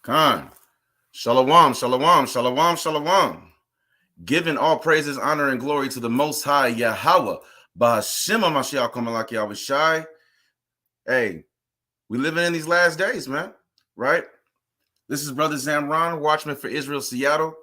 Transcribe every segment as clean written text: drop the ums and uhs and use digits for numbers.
Khan. Shalom, shalom, shalom, shalom. Giving all praises, honor, and glory to the Most High Yahweh. Ba'ashima Mashiach Kamalaki Avishai. Hey, we living in these last days, man. Right? This is Brother Zamran, Watchman for Israel, Seattle.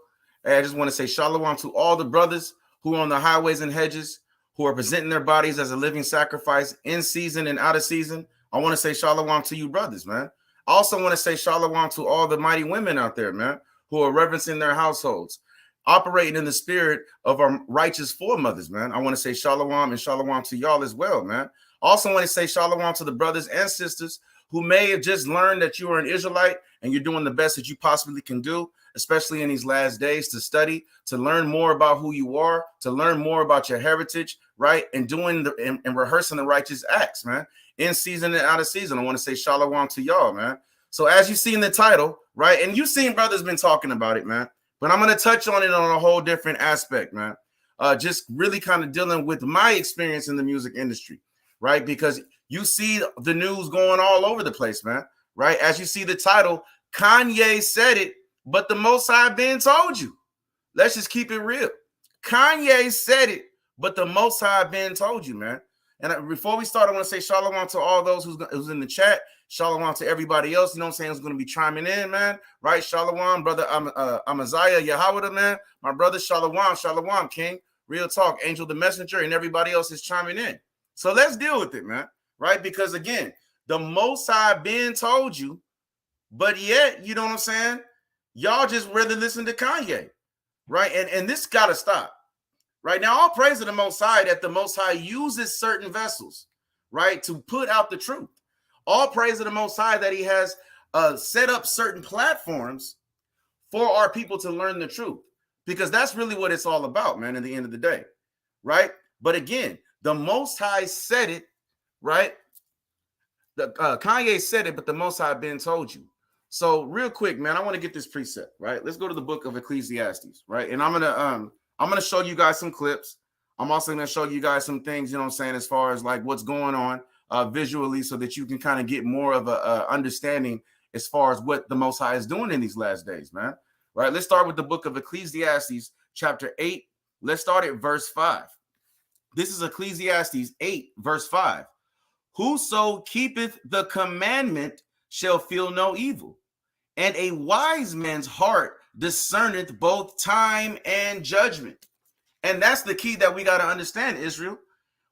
Hey, I just want to say shalom to all the brothers who are on the highways and hedges, who are presenting their bodies as a living sacrifice in season and out of season. I want to say shalom to you brothers, man. I also want to say shalom to all the mighty women out there, man, who are reverencing their households, operating in the spirit of our righteous foremothers, man. I want to say shalom and shalom to y'all as well, man. I also want to say shalom to the brothers and sisters who may have just learned that you are an Israelite and you're doing the best that you possibly can do, especially in these last days, to study, to learn more about who you are, to learn more about your heritage, right? And doing and rehearsing the righteous acts, man, in season and out of season. I want to say shalom to y'all, man. So as you see in the title, right, and you've seen brothers been talking about it, man, but I'm going to touch on it on a whole different aspect, man. Just really kind of dealing with my experience in the music industry, right? Because you see the news going all over the place, man, right? As you see the title, Kanye said it, but the Most High been told you. Let's just keep it real. Kanye said it, but the Most High been told you, man. And before we start, I want to say shalom to all those who's in the chat. Shalom to everybody else, you know what I'm saying, who's going to be chiming in, man. Right? Shalom, brother Amaziah Yahweh, man. My brother, shalom, King. Real talk, Angel the Messenger, and everybody else is chiming in. So let's deal with it, man. Right? Because, again, the Most High been told you, but yet, you know what I'm saying, y'all just rather listen to Kanye. Right? And this got to stop. Right? Now, all praise to the Most High that the Most High uses certain vessels, right, to put out the truth. All praise to the Most High that he has set up certain platforms for our people to learn the truth, because that's really what it's all about, man, at the end of the day, right? But again, the Most High said it, right? Kanye said it, but the Most High been told you. So real quick, man, I want to get this precept, right? Let's go to the book of Ecclesiastes, right? And I'm gonna show you guys some clips. I'm also gonna show you guys some things, you know what I'm saying, as far as like what's going on visually, so that you can kind of get more of a understanding as far as what the Most High is doing in these last days, man. Right? Let's start with the book of Ecclesiastes, chapter 8. Let's start at verse 5. This is Ecclesiastes 8, verse 5. Whoso keepeth the commandment shall feel no evil, and a wise man's heart discerneth both time and judgment. And that's the key that we got to understand, Israel.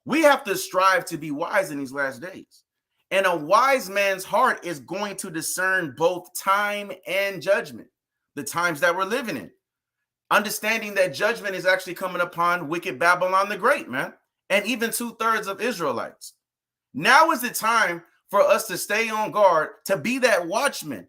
We have to strive to be wise in these last days. And a wise man's heart is going to discern both time and judgment, the times that we're living in. Understanding that judgment is actually coming upon wicked Babylon the Great, man, and even 2/3 of Israelites. Now is the time for us to stay on guard, to be that watchman,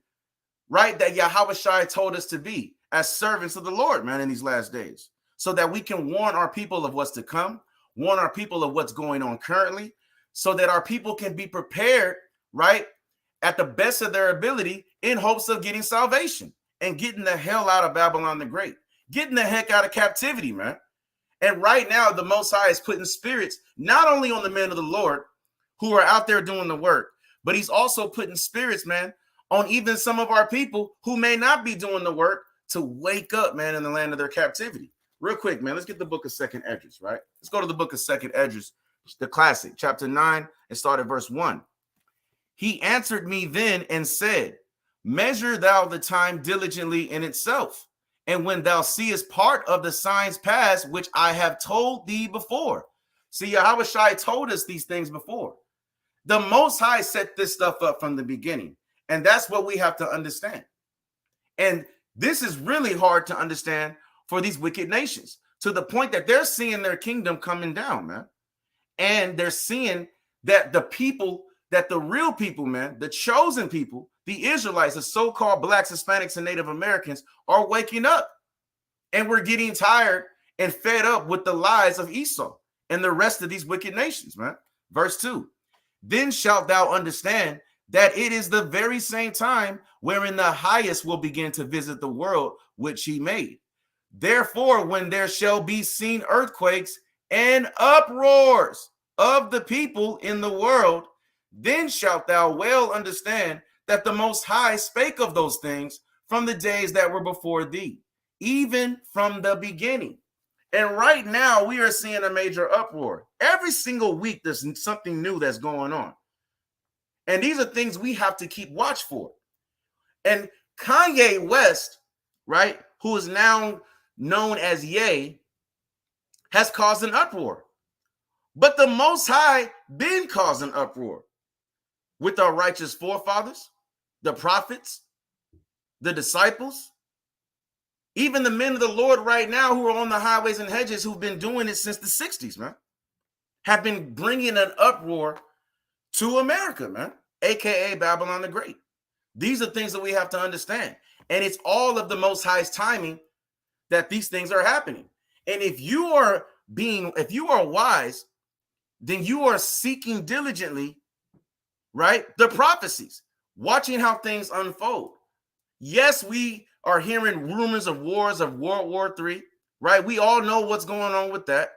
right, that Yahweh told us to be as servants of the Lord, man, in these last days, so that we can warn our people of what's to come, warn our people of what's going on currently, so that our people can be prepared, right, at the best of their ability in hopes of getting salvation and getting the hell out of Babylon the Great, getting the heck out of captivity, man. And right now, the Most High is putting spirits not only on the men of the Lord who are out there doing the work, but he's also putting spirits, man, on even some of our people who may not be doing the work to wake up, man, in the land of their captivity. Real quick, man, let's get the book of 2nd Esdras, right? Let's go to the book of 2nd Esdras, the classic, chapter 9, and start at verse 1. He answered me then and said, measure thou the time diligently in itself, and when thou seest part of the signs pass, which I have told thee before. See, Yahweh told us these things before. The Most High set this stuff up from the beginning, and that's what we have to understand. And this is really hard to understand for these wicked nations, to the point that they're seeing their kingdom coming down, man. And they're seeing that the people, that the real people, man, the chosen people, the Israelites, the so-called blacks, Hispanics, and Native Americans are waking up. And we're getting tired and fed up with the lies of Esau and the rest of these wicked nations, man. Verse 2. Then shalt thou understand that it is the very same time wherein the highest will begin to visit the world which he made. Therefore, when there shall be seen earthquakes and uproars of the people in the world, then shalt thou well understand that the Most High spake of those things from the days that were before thee, even from the beginning. And right now we are seeing a major uproar. Every single week there's something new that's going on. And these are things we have to keep watch for. And Kanye West, right, who is now known as Ye, has caused an uproar. But the Most High been causing uproar with our righteous forefathers, the prophets, the disciples, even the men of the Lord right now who are on the highways and hedges who've been doing it since the 60s, man, have been bringing an uproar to America, man, aka Babylon the Great. These are things that we have to understand. And it's all of the Most High's timing that these things are happening. And if you are wise, then you are seeking diligently, right, the prophecies, watching how things unfold. Yes, we are hearing rumors of wars of World War III, right? We all know what's going on with that.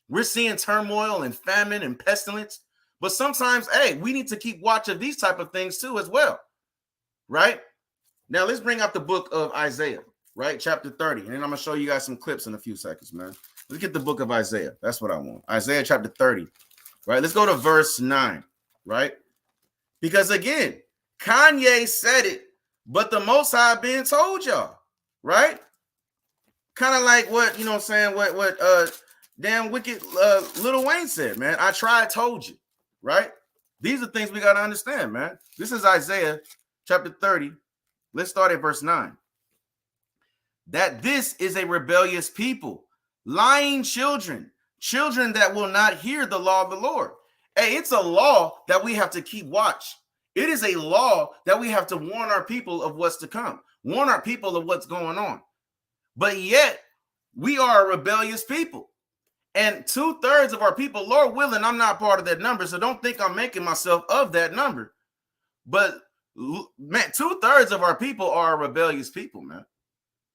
We're seeing turmoil and famine and pestilence. But sometimes, hey, we need to keep watch of these type of things too as well, right? Now, let's bring up the book of Isaiah, right? Chapter 30. And then I'm going to show you guys some clips in a few seconds, man. Let's get the book of Isaiah. That's what I want. Isaiah chapter 30, right? Let's go to verse 9, right? Because again, Kanye said it, but the Most High been told y'all, right? Kind of like what, you know what I'm saying, what damn wicked Lil Wayne said, man. I tried, told you, right? These are things we got to understand, man. This is Isaiah chapter 30. Let's start at verse 9. That this is a rebellious people, lying children, children that will not hear the law of the Lord. Hey, it's a law that we have to keep watch. It is a law that we have to warn our people of what's to come, warn our people of what's going on. But yet, we are a rebellious people. And 2/3 of our people, Lord willing, I'm not part of that number, so don't think I'm making myself of that number. But, man, 2/3 of our people are rebellious people, man.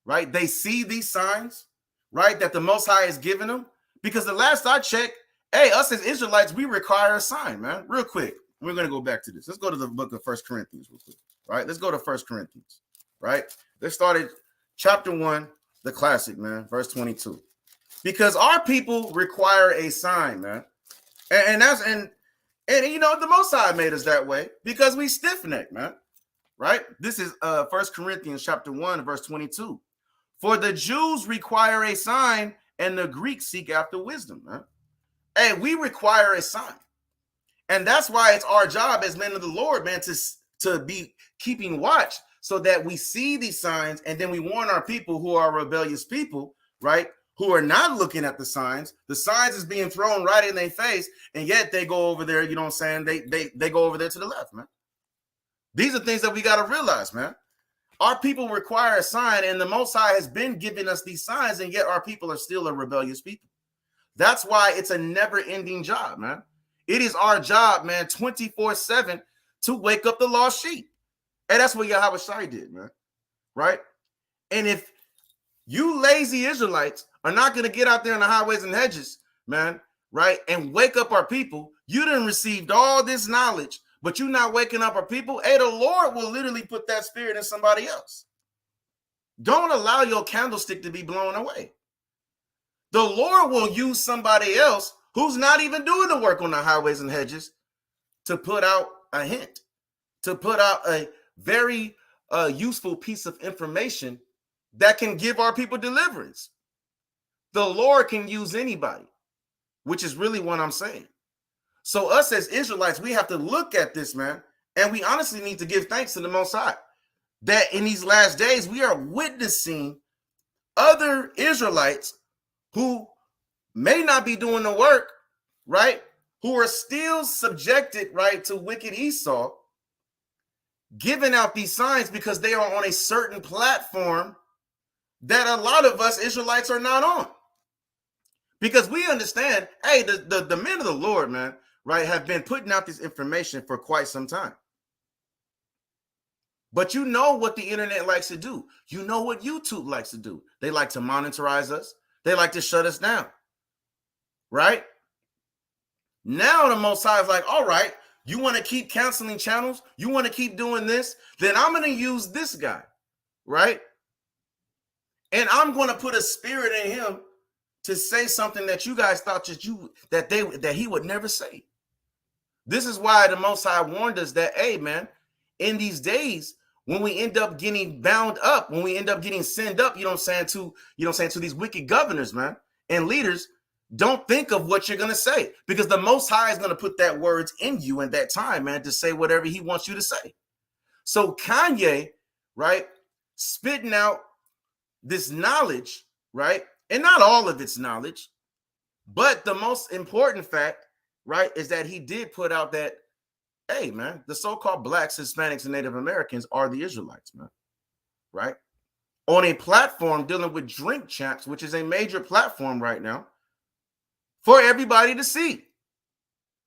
Right? They see these signs, right, that the Most High is giving them. Because the last I checked, hey, us as Israelites, we require a sign, man. Real quick. We're going to go back to this. Let's go to the book of 1 Corinthians real quick, right? Let's go to 1 Corinthians, right? Let's start at chapter 1, the classic, man, verse 22. Because our people require a sign, man. And you know, the Most High made us that way because we stiff-necked, man, right? This is 1 Corinthians chapter 1, verse 22. For the Jews require a sign and the Greeks seek after wisdom, man. Hey, we require a sign. And that's why it's our job as men of the Lord, man, to be keeping watch so that we see these signs and then we warn our people who are rebellious people, right, who are not looking at the signs. The signs is being thrown right in their face, and yet they go over there, you know what I'm saying? They go over there to the left, man. These are things that we got to realize, man. Our people require a sign, and the Most High has been giving us these signs, and yet our people are still a rebellious people. That's why it's a never-ending job, man. It is our job, man, 24/7 to wake up the lost sheep. And that's what Yahweh Shai did, man. Right? And if you lazy Israelites are not going to get out there in the highways and hedges, man, right, and wake up our people, you done received all this knowledge, but you're not waking up our people, hey, the Lord will literally put that spirit in somebody else. Don't allow your candlestick to be blown away. The Lord will use somebody else who's not even doing the work on the highways and hedges to put out a hint, to put out a very useful piece of information that can give our people deliverance. The Lord can use anybody, which is really what I'm saying. So us as Israelites, we have to look at this, man, and we honestly need to give thanks to the Most High that in these last days, we are witnessing other Israelites who may not be doing the work, right, who are still subjected, right, to wicked Esau, giving out these signs because they are on a certain platform that a lot of us Israelites are not on. Because we understand, hey, the men of the Lord, man, right, have been putting out this information for quite some time. But you know what the internet likes to do. You know what YouTube likes to do. They like to monetize us. They like to shut us down. Right? Now the Most High is like, all right, you want to keep canceling channels? You want to keep doing this? Then I'm going to use this guy. right? And I'm going to put a spirit in him to say something that you guys thought that he would never say. This is why the Most High warned us that, hey, man, in these days, when we end up getting bound up, when we end up getting sent up, to these wicked governors, man, and leaders, don't think of what you're going to say, because the Most High is going to put that words in you in that time, man, to say whatever he wants you to say. So Kanye, right, spitting out this knowledge, right, and not all of its knowledge, but the most important fact, right, is that he did put out that, hey, man, the so-called blacks, Hispanics, and Native Americans are the Israelites, man, right? On a platform dealing with Drink Champs, which is a major platform right now for everybody to see.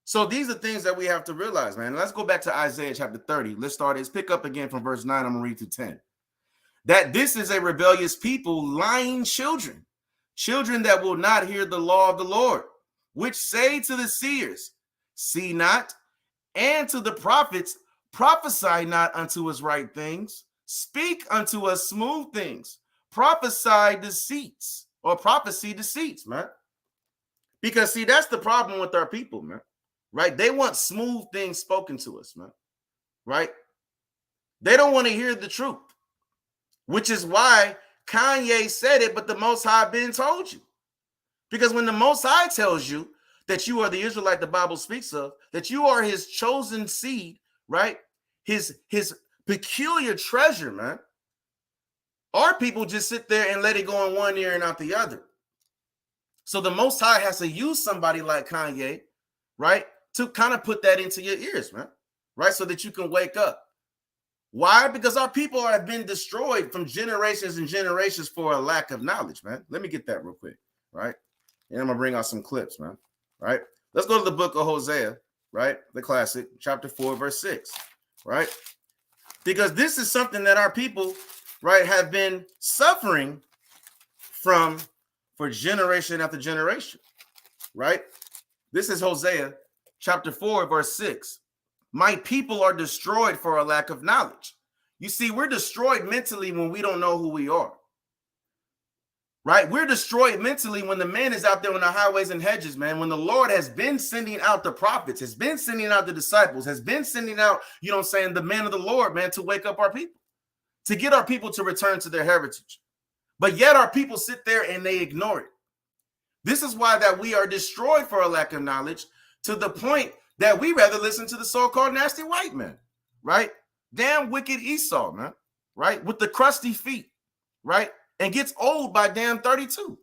So these are things that we have to realize, man. Let's go back to Isaiah chapter 30. Let's pick up again from verse 9. I'm going to read through 10. That this is a rebellious people, lying children that will not hear the law of the Lord, which say to the seers, see not, and to the prophets, prophesy not unto us right things, speak unto us smooth things, prophesy deceits, man. Because, see, that's the problem with our people, man, right? They want smooth things spoken to us, man, right? They don't want to hear the truth, which is why Kanye said it, but the Most High been told you. Because when the Most High tells you that you are the Israelite the Bible speaks of, that you are his chosen seed, right? His peculiar treasure, man. Our people just sit there and let it go in one ear and out the other. So the Most High has to use somebody like Kanye, right, to kind of put that into your ears, man, right, so that you can wake up. Why? Because our people have been destroyed from generations and generations for a lack of knowledge, man. Let me get that real quick, right? And I'm going to bring out some clips, man, right? Let's go to the book of Hosea, right? The classic, chapter 4, verse 6, right? Because this is something that our people, right, have been suffering from for generation after generation, right? This is Hosea chapter 4, verse 6. My people are destroyed for a lack of knowledge. You see, we're destroyed mentally when we don't know who we are, right? We're destroyed mentally when the man is out there on the highways and hedges, man, when the Lord has been sending out the prophets, has been sending out the disciples, has been sending out, the man of the Lord, man, to wake up our people, to get our people to return to their heritage. But yet our people sit there and they ignore it. This is why that we are destroyed for a lack of knowledge, to the point that we rather listen to the so-called nasty white man, right? Damn wicked Esau, man, right? With the crusty feet, right? And gets old by damn 32.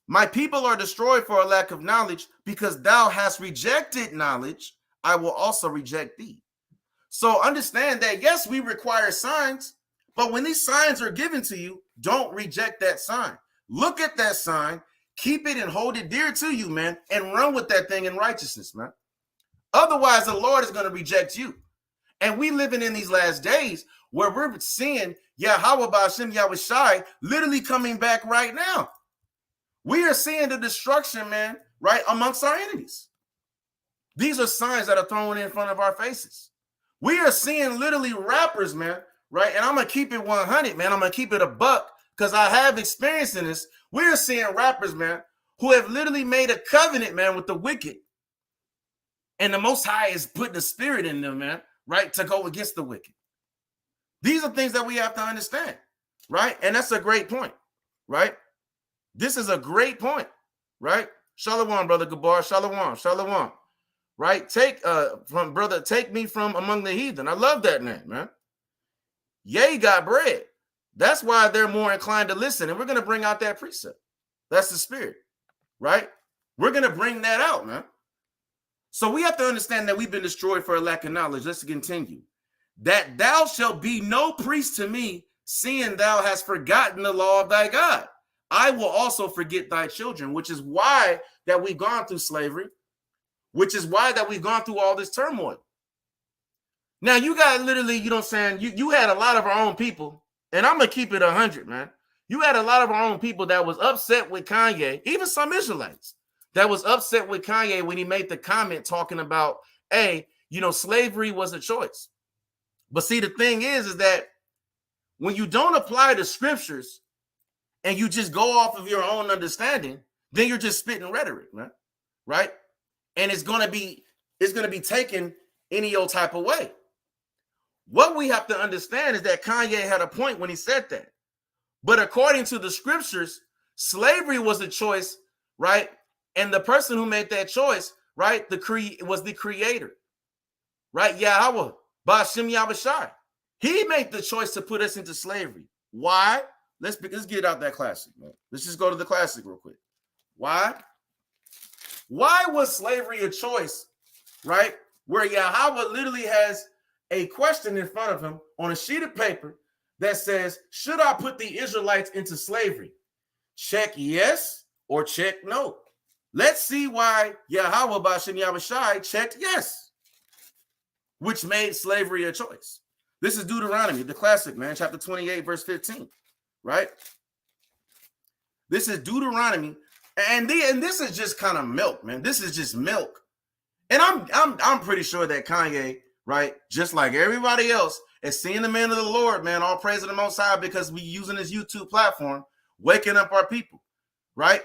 My people are destroyed for a lack of knowledge, because thou hast rejected knowledge, I will also reject thee. So understand that, yes, we require signs, but when these signs are given to you, don't reject that sign. Look at that sign, keep it and hold it dear to you, man, and run with that thing in righteousness, man. Otherwise, the Lord is going to reject you. And we living in these last days where we're seeing Yahweh Ba'ashem Yahushai literally coming back right now. We are seeing the destruction, man, right, amongst our enemies. These are signs that are thrown in front of our faces. We are seeing literally rappers, man, right? And I'm going to keep it 100, man. I'm going to keep it a buck, because I have experience in this. We're seeing rappers, man, who have literally made a covenant, man, with the wicked. And the Most High is putting the spirit in them, man, right, to go against the wicked. These are things that we have to understand, right? And that's a great point, right? This is a great point, right? Shalom, brother Gabar. Shalom, shalom, right? Take me from among the heathen. I love that name, man. Yea, got bread. That's why they're more inclined to listen. And we're going to bring out that precept. That's the spirit, right? We're going to bring that out, man. So we have to understand that we've been destroyed for a lack of knowledge. Let's continue. That thou shalt be no priest to me, seeing thou hast forgotten the law of thy God. I will also forget thy children, which is why that we've gone through slavery, which is why that we've gone through all this turmoil. Now, you got literally, you had a lot of our own people, and I'm going to keep it 100, man. You had a lot of our own people that was upset with Kanye, even some Israelites that was upset with Kanye when he made the comment talking about, hey, slavery was a choice. But see, the thing is that when you don't apply the scriptures and you just go off of your own understanding, then you're just spitting rhetoric, man. Right? And it's gonna be taken any old type of way. What we have to understand is that Kanye had a point when he said that. But according to the scriptures, slavery was a choice, right? And the person who made that choice, right, was the creator, right? Yahweh, Ba'ashem Yahushai. He made the choice to put us into slavery. Why? Let's get out that classic, man. Let's just go to the classic real quick. Why? Why was slavery a choice, right? Where Yahweh literally has a question in front of him on a sheet of paper that says, should I put the Israelites into slavery? Check yes or check no. Let's see why Yahweh Ba'ashem Yahushai checked yes, which made slavery a choice. This is Deuteronomy, the classic, man, chapter 28, verse 15, right? This is Deuteronomy, and this is just kind of milk, man. This is just milk. And I'm pretty sure that Kanye, right, just like everybody else, is seeing the man of the Lord, man, all praise to the Most High, because we using his YouTube platform, waking up our people, right?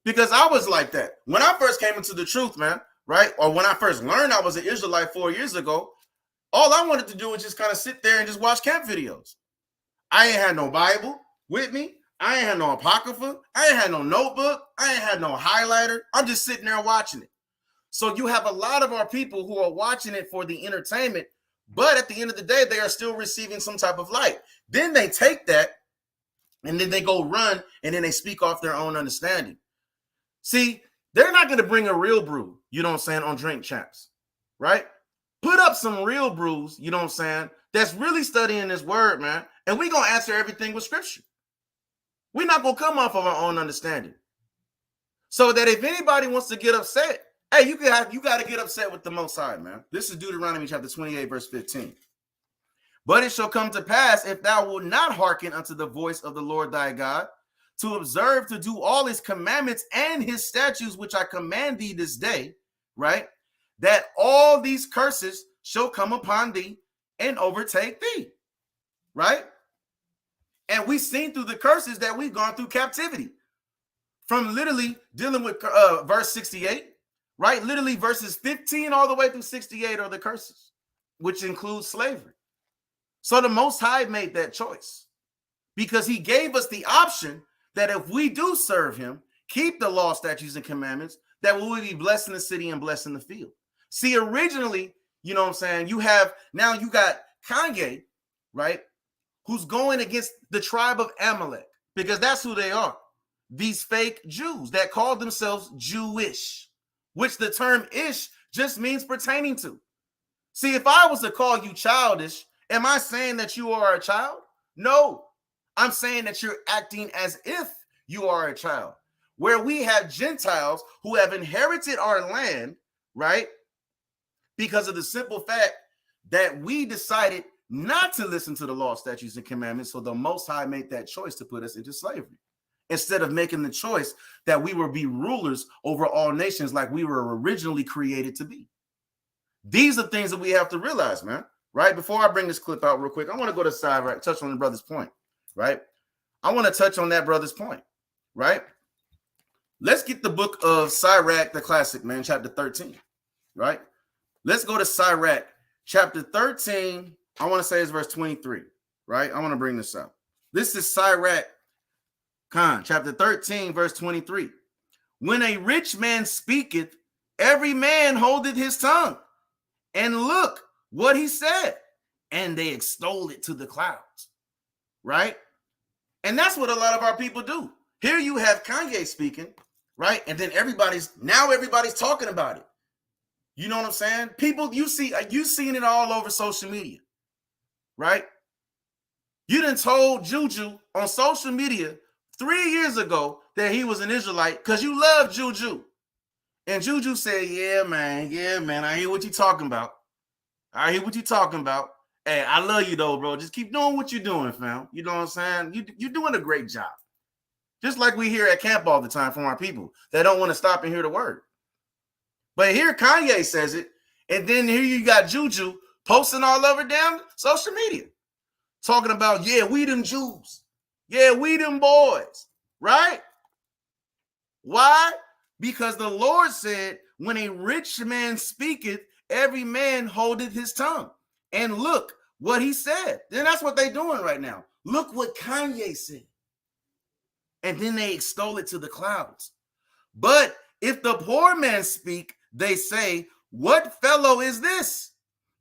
Because I was like that. When I first came into the truth, man, right, or when I first learned I was an Israelite 4 years ago, all I wanted to do was just kind of sit there and just watch camp videos. I ain't had no Bible with me. I ain't had no Apocrypha. I ain't had no notebook. I ain't had no highlighter. I'm just sitting there watching it. So you have a lot of our people who are watching it for the entertainment, but at the end of the day, they are still receiving some type of light. Then they take that and then they go run and then they speak off their own understanding. See, they're not going to bring a real brew, you know what I'm saying, on Drink Champs, right? Put up some real brews, you know what I'm saying, that's really studying this word, man, and we're going to answer everything with scripture. We're not going to come off of our own understanding. So that if anybody wants to get upset, hey, you got to get upset with the Most High, man. This is Deuteronomy chapter 28, verse 15. But it shall come to pass, if thou wilt not hearken unto the voice of the Lord thy God, to observe to do all his commandments and his statutes, which I command thee this day, right? That all these curses shall come upon thee and overtake thee, right? And we've seen through the curses that we've gone through captivity. From literally dealing with verse 68, right? Literally verses 15 all the way through 68 are the curses, which includes slavery. So the Most High made that choice because he gave us the option that if we do serve him, keep the law, statutes, and commandments, that we will be blessed in the city and blessed in the field. See, originally, you know what I'm saying, you got Kanye, right, who's going against the tribe of Amalek, because that's who they are. These fake Jews that call themselves Jewish, which the term ish just means pertaining to. See, if I was to call you childish, am I saying that you are a child? No. I'm saying that you're acting as if you are a child, where we have Gentiles who have inherited our land, right? Because of the simple fact that we decided not to listen to the law, statutes, and commandments. So the Most High made that choice to put us into slavery instead of making the choice that we will be rulers over all nations like we were originally created to be. These are things that we have to realize, man, right? Before I bring this clip out real quick, I want to go to the side, right? Touch on the brother's point. Right? I want to touch on that brother's point, right? Let's get the book of Sirach, the classic, man, chapter 13, right? Let's go to Sirach, chapter 13. I want to say it's verse 23, right? I want to bring this out. This is Sirach, chapter 13, verse 23. When a rich man speaketh, every man holdeth his tongue, and look what he said, and they extol it to the clouds, right? And that's what a lot of our people do. Here you have Kanye speaking, right? And then everybody's talking about it. You know what I'm saying? People, you seen it all over social media, right? You done told Juju on social media 3 years ago that he was an Israelite because you love Juju. And Juju said, yeah, man, I hear what you're talking about. Hey, I love you though, bro. Just keep doing what you're doing, fam. You know what I'm saying? You're doing a great job. Just like we hear at camp all the time from our people that don't want to stop and hear the word. But here Kanye says it, and then here you got Juju posting all over damn social media. talking about, yeah, we them Jews. Yeah, we them boys, right? Why? Because the Lord said, when a rich man speaketh, every man holdeth his tongue. And look what he said. Then that's what they're doing right now. Look what Kanye said. And then they extol it to the clouds. But if the poor man speak, they say, what fellow is this?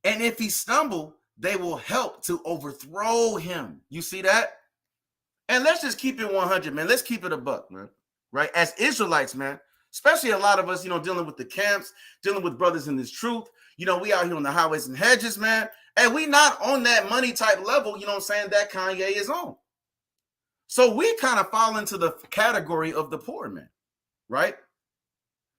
And if he stumble, they will help to overthrow him. You see that? And let's just keep it 100, man. Let's keep it a buck, man. Right? As Israelites, man, especially a lot of us, dealing with the camps, dealing with brothers in this truth. We out here on the highways and hedges, man. And we not on that money type level, that Kanye is on. So we kind of fall into the category of the poor man, right?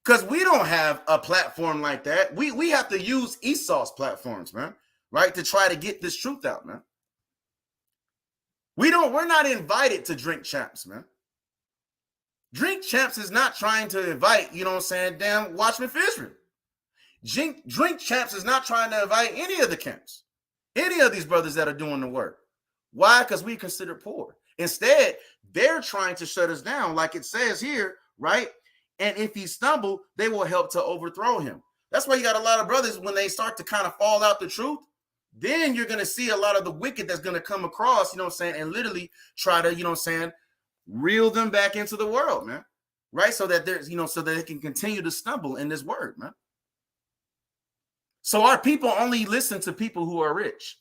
Because we don't have a platform like that. We have to use Esau's platforms, man, right? To try to get this truth out, man. We're not invited to Drink Champs, man. Drink Champs is not trying to invite, damn Watchmen for Israel. Drink Champs is not trying to invite any of the camps, any of these brothers that are doing the work. Why? Because we consider poor. Instead, they're trying to shut us down, like it says here, right? And if he stumble, they will help to overthrow him. That's why you got a lot of brothers, when they start to kind of fall out the truth, then you're going to see a lot of the wicked that's going to come across, and literally try to, reel them back into the world, man. Right? So that there's, so that they can continue to stumble in this word, man. So our people only listen to people who are rich.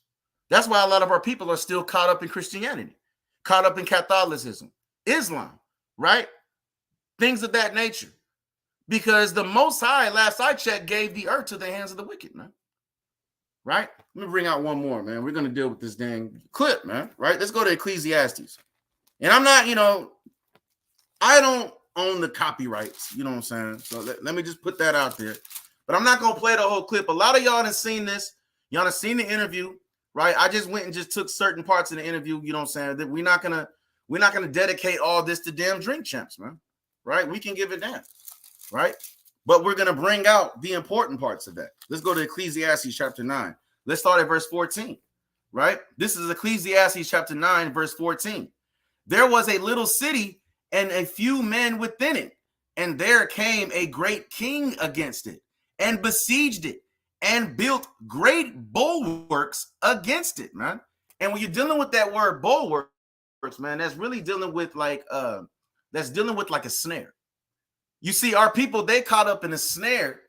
That's why a lot of our people are still caught up in Christianity, caught up in Catholicism, Islam, right? Things of that nature. Because the Most High, last I checked, gave the earth to the hands of the wicked, man. Right? Let me bring out one more, man. We're going to deal with this dang clip, man. Right? Let's go to Ecclesiastes. And I'm not, I don't own the copyrights, you know what I'm saying? So let me just put that out there. But I'm not going to play the whole clip. A lot of y'all have seen this. Y'all have seen the interview, right? I just went and just took certain parts of the interview, you know what I'm saying? That we're not gonna dedicate all this to damn Drink Champs, man. Right? We can give it that, right? But we're going to bring out the important parts of that. Let's go to Ecclesiastes chapter 9. Let's start at verse 14, right? This is Ecclesiastes chapter 9, verse 14. There was a little city and a few men within it, and there came a great king against it and besieged it and built great bulwarks against it, man. And when you're dealing with that word bulwarks, man, that's really dealing with like a snare. You see, our people, they caught up in a snare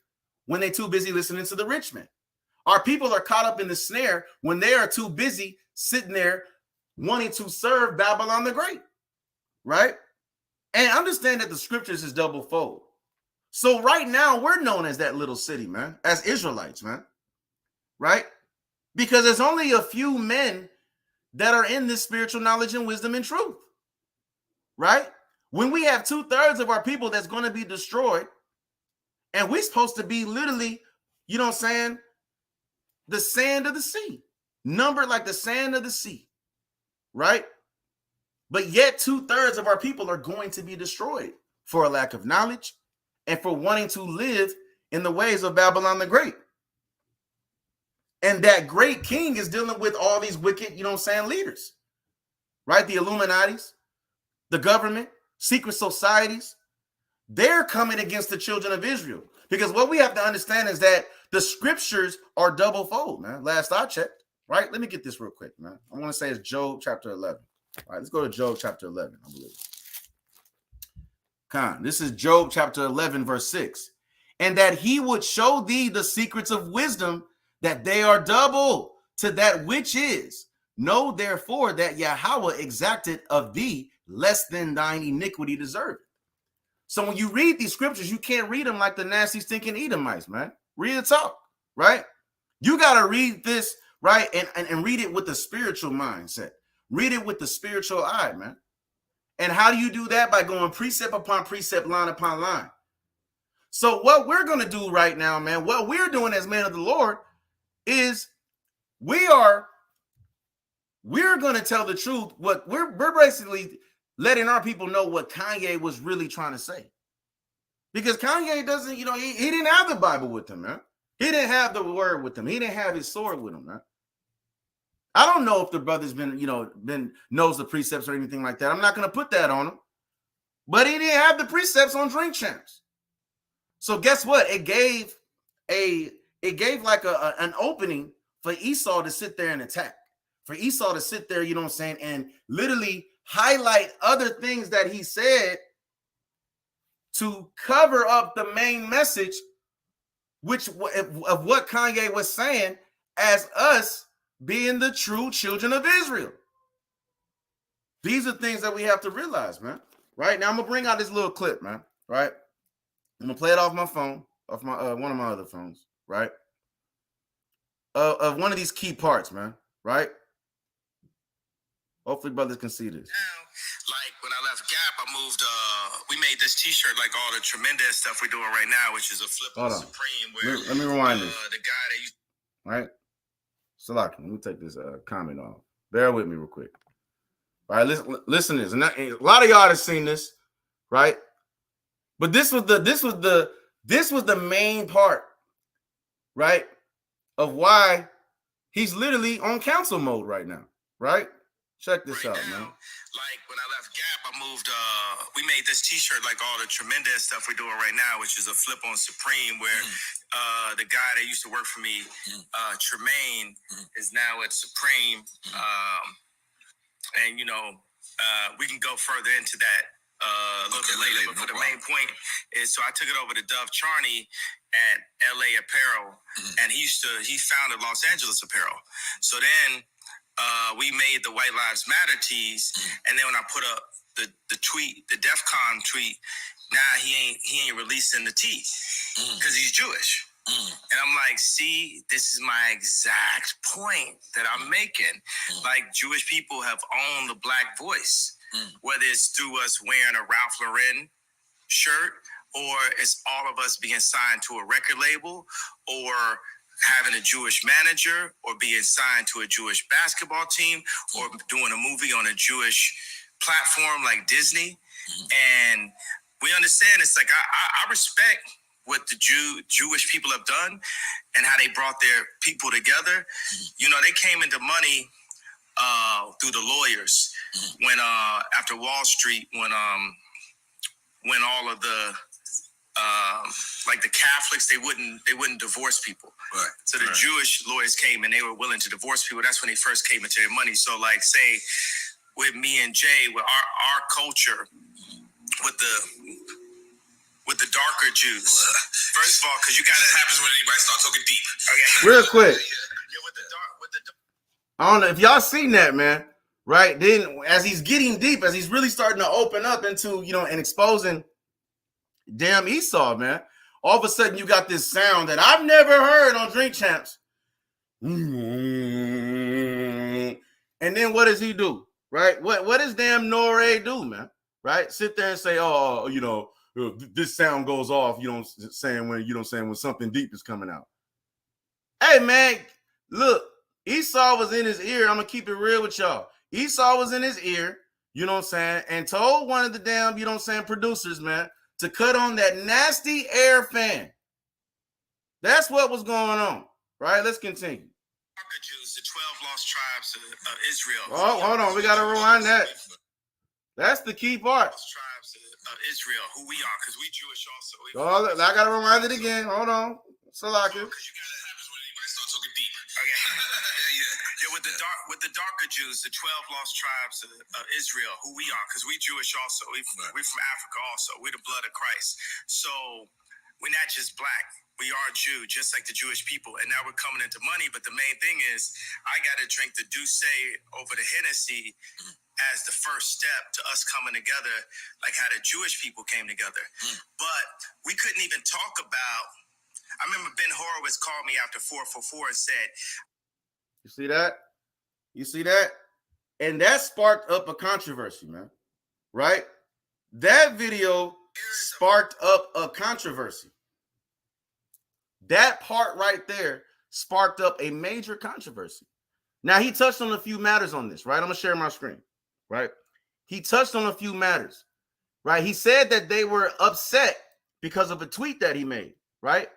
when they're too busy listening to the rich man. Our people are caught up in the snare when they are too busy sitting there wanting to serve Babylon the Great, right? And understand that the scriptures is double fold. So right now, we're known as that little city, man, as Israelites, man, right? Because there's only a few men that are in this spiritual knowledge and wisdom and truth, right? When we have 2/3 of our people that's going to be destroyed, and we're supposed to be literally, the sand of the sea, numbered like the sand of the sea, right? But yet 2/3 of our people are going to be destroyed for a lack of knowledge and for wanting to live in the ways of Babylon the Great. And that great king is dealing with all these wicked, leaders, right? The Illuminatis, the government, secret societies, they're coming against the children of Israel. Because what we have to understand is that the scriptures are double fold, man. Last I checked, right? Let me get this real quick, man. I want to say it's Job chapter 11. All right, let's go to Job chapter 11, I believe. This is Job chapter 11, verse 6. And that he would show thee the secrets of wisdom, that they are double to that which is. Know therefore that Yahweh exacted of thee less than thine iniquity deserved. So when you read these scriptures, you can't read them like the nasty stinking Edomites, man. Read it talk, right? You got to read this, right? And read it with the spiritual mindset. Read it with the spiritual eye, man. And how do you do that? By going precept upon precept, line upon line. So what we're going to do right now, man, what we're doing as men of the Lord is we're going to tell the truth. What we're basically letting our people know what Kanye was really trying to say. Because Kanye doesn't, he didn't have the Bible with him, man. He didn't have the word with him. He didn't have his sword with him, man. I don't know if the brother's been knows the precepts or anything like that. I'm not going to put that on him. But he didn't have the precepts on Drink Champs. So guess what? It gave like an opening for Esau to sit there and attack. For Esau to sit there, and literally highlight other things that he said to cover up the main message, which of what Kanye was saying as us being the true children of Israel. These are things that we have to realize, man. Right now, I'm gonna bring out this little clip, man. Right, I'm gonna play it off my phone, off my one of my other phones. Right, of one of these key parts, man. Right. Hopefully, brothers can see this. Like when I left Gap, I moved. We made this T-shirt, like all the tremendous stuff we're doing right now, which is a flip on Supreme. Where let me rewind this. The guy that used. Right, Salaki, let me take this comment off. Bear with me real quick. All right, listen to this. And a lot of y'all have seen this, right? But this was the main part, right, of why he's literally on council mode right now, right? Check this out, man. Like when I left Gap, I moved. We made this T-shirt, like all the tremendous stuff we're doing right now, which is a flip on Supreme, where the guy that used to work for me, Tremaine, is now at Supreme. And we can go further into that a little bit later. But for the main point is, so I took it over to Dove Charney at LA Apparel, and he founded Los Angeles Apparel. So then we made the White Lives Matter tees, and then when I put up the tweet, the DEF CON tweet, now he ain't releasing the tee because he's Jewish. And I'm like, see, this is my exact point that I'm making. Like, Jewish people have owned the Black voice, whether it's through us wearing a Ralph Lauren shirt, or it's all of us being signed to a record label, or having a Jewish manager, or being signed to a Jewish basketball team, or doing a movie on a Jewish platform like Disney. And we understand, it's like, I respect what the Jewish people have done and how they brought their people together. They came into money through the lawyers when after Wall Street, when all of the like the Catholics, they wouldn't divorce people. Right. So the Jewish lawyers came and they were willing to divorce people. That's when they first came into their money. So like, say with me and Jay, with our culture, with the darker Jews. First of all, because you got to happens when anybody start talking deep. Okay. Real quick. I don't know if y'all seen that, man. Right? Then as he's getting deep, as he's really starting to open up into, and exposing damn Esau, man. All of a sudden you got this sound that I've never heard on Drink Champs. And then what does he do? Right? What does damn Nore do, man? Right? Sit there and say, this sound goes off, saying when something deep is coming out. Hey, man, look, Esau was in his ear. I'm going to keep it real with y'all. Esau was in his ear, and told one of the damn, producers, man, to cut on that nasty air fan. That's what was going on, right? Let's continue. Jews, the 12 lost tribes of Israel. Oh, hold on. We got to rewind that. That's the key part. Tribes of Israel, who we are, because we Jewish also. I gotta remind it again. Hold on, Salaka. Because you gotta happens when anybody starts talking deep. Okay. Yeah, with the darker Jews, the 12 lost tribes of Israel, who we are, because we Jewish also. We're from Africa also. We're the blood of Christ. So we're not just black. We are Jew, just like the Jewish people. And now we're coming into money. But the main thing is, I got to drink the Douce over the Hennessy as the first step to us coming together, like how the Jewish people came together. But we couldn't even talk about, I remember Ben Horowitz called me after 444 and said, You see that? And that sparked up a controversy, man. Right? That video sparked up a controversy. That part right there sparked up a major controversy. Now, he touched on a few matters on this, right? I'm going to share my screen, right? He touched on a few matters, right? He said that they were upset because of a tweet that he made, right?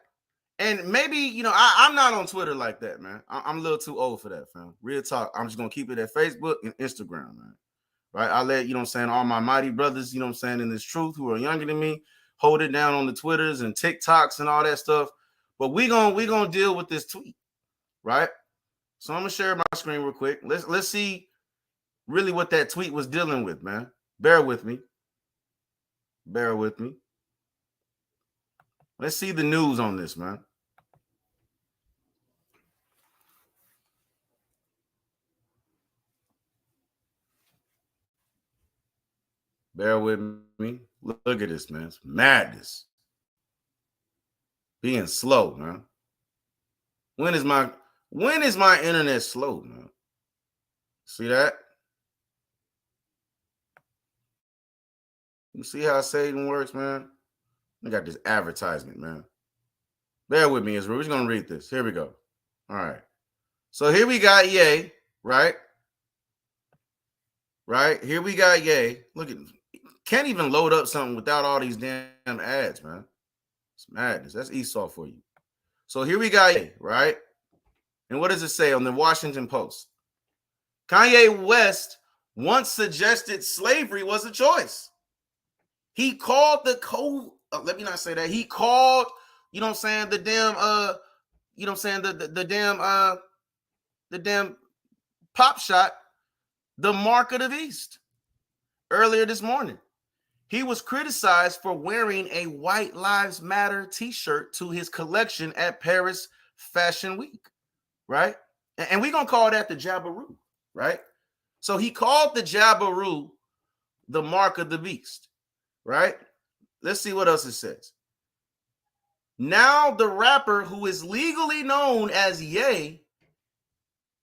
And maybe, you know, I'm not on Twitter like that, man. I'm a little too old for that, fam. Real talk. I'm just going to keep it at Facebook and Instagram, man. Right? I let, you know what I'm saying, all my mighty brothers, you know what I'm saying, in this truth who are younger than me, hold it down on the Twitters and TikToks and all that stuff. But we gonna deal with this tweet, right? So I'm gonna share my screen real quick. Let's see really what that tweet was dealing with, man. Bear with me. Bear with me. Let's see the news on this, man. Bear with me. Look at this, man. It's madness. Being slow, man. When is my internet slow, man? See that? You see how Satan works, man? I got this advertisement, man. Bear with me, Israel. We're just gonna read this. Here we go. All right. So here we got Ye, right? Right? Here we got Ye. Look at, can't even load up something without all these damn ads, man. It's madness. That's Esau for you. So here we got Ye, right? And what does it say on the Washington Post? Kanye West once suggested slavery was a choice. He called the code. Let me not say that. He called, you know what I'm saying, the damn you know what I'm saying, the damn pop shot, the mark of the beast. Earlier this morning, he was criticized for wearing a White Lives Matter t-shirt to his collection at Paris Fashion Week, right? And we're going to call that the Jabiru, right? So he called the Jabiru the mark of the beast, right? Let's see what else it says. Now the rapper who is legally known as Ye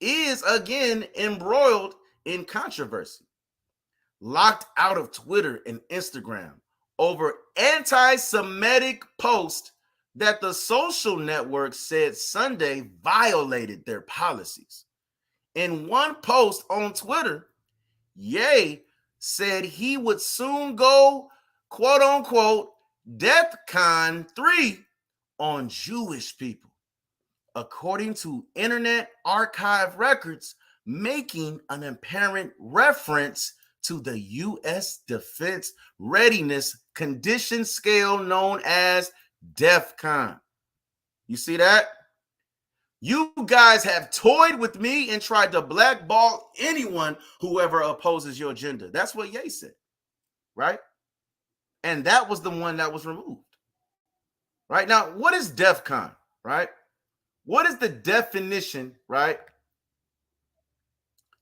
is again embroiled in controversy, locked out of Twitter and Instagram over anti-Semitic post that the social network said Sunday violated their policies. In one post on Twitter, Ye said he would soon go, quote unquote, DEFCON 3 on Jewish people, according to Internet Archive records, making an apparent reference to the U.S. Defense Readiness Condition Scale known as DEFCON. You see that? You guys have toyed with me and tried to blackball anyone who ever opposes your agenda. That's what Ye said, right? And that was the one that was removed. Right? Now, what is DEFCON, right? What is the definition, right?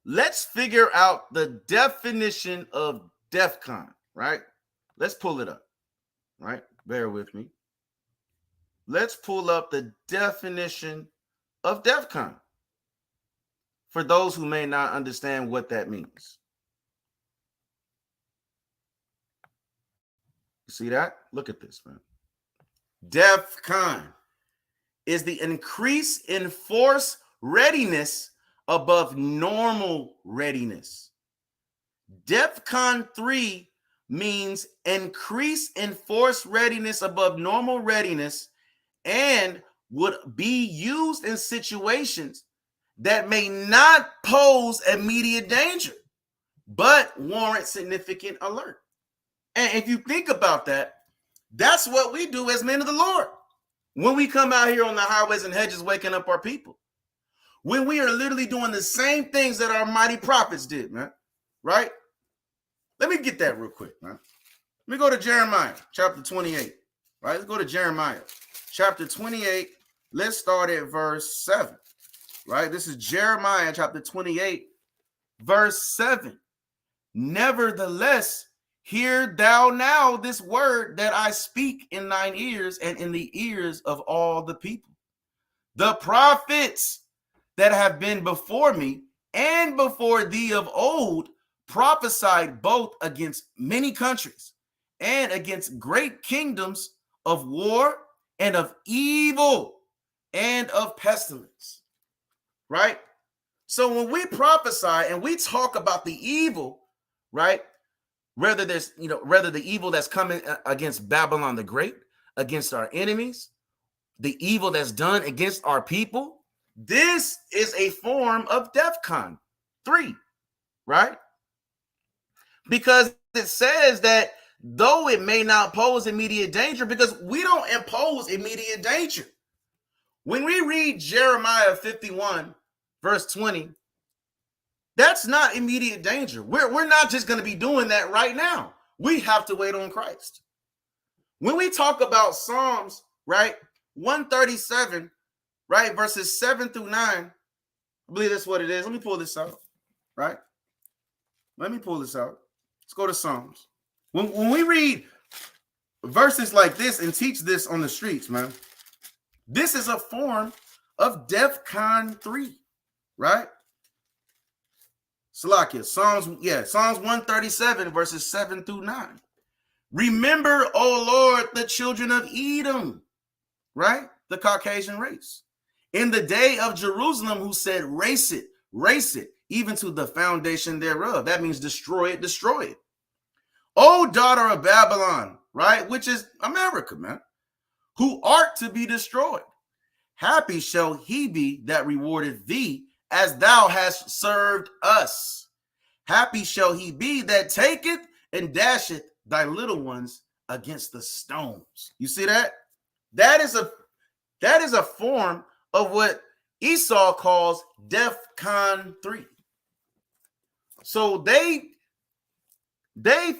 Let's figure out the definition of DEFCON, right? Let's pull it up, right? Bear with me. Let's pull up the definition of DEFCON for those who may not understand what that means. You see that? Look at this, man. DEFCON is the increase in force readiness above normal readiness. DEFCON 3 means increase in force readiness above normal readiness and would be used in situations that may not pose immediate danger, but warrant significant alert. And if you think about that, that's what we do as men of the Lord. When we come out here on the highways and hedges, waking up our people, when we are literally doing the same things that our mighty prophets did, man, right? Let me get that real quick, man. Let me go to Jeremiah chapter 28, right? Let's go to Jeremiah chapter 28. Let's start at verse 7, right? This is Jeremiah chapter 28, verse 7. Nevertheless, hear thou now this word that I speak in thine ears and in the ears of all the people. The prophets that have been before me and before thee of old prophesied both against many countries and against great kingdoms of war and of evil and of pestilence, right? So when we prophesy and we talk about the evil, right? Whether the evil that's coming against Babylon the Great, against our enemies, the evil that's done against our people, this is a form of DEFCON 3, right? Because it says that though it may not pose immediate danger, because we don't impose immediate danger. When we read Jeremiah 51, verse 20, that's not immediate danger. We're not just going to be doing that right now. We have to wait on Christ. When we talk about Psalms, right, 137, right, verses 7 through 9, I believe that's what it is. Let me pull this out, right? Let me pull this out. Let's go to Psalms. When we read verses like this and teach this on the streets, man, this is a form of DEFCON 3, right? Salakia, Psalms 137, verses 7 through 9. Remember, O Lord, the children of Edom, right? The Caucasian race. In the day of Jerusalem, who said, race it, even to the foundation thereof. That means destroy it, destroy it. O daughter of Babylon, right? Which is America, man. Who art to be destroyed. Happy shall he be that rewarded thee, as thou hast served us. Happy shall he be that taketh and dasheth thy little ones against the stones. You see that? That is a form of what Esau calls DEFCON 3. So they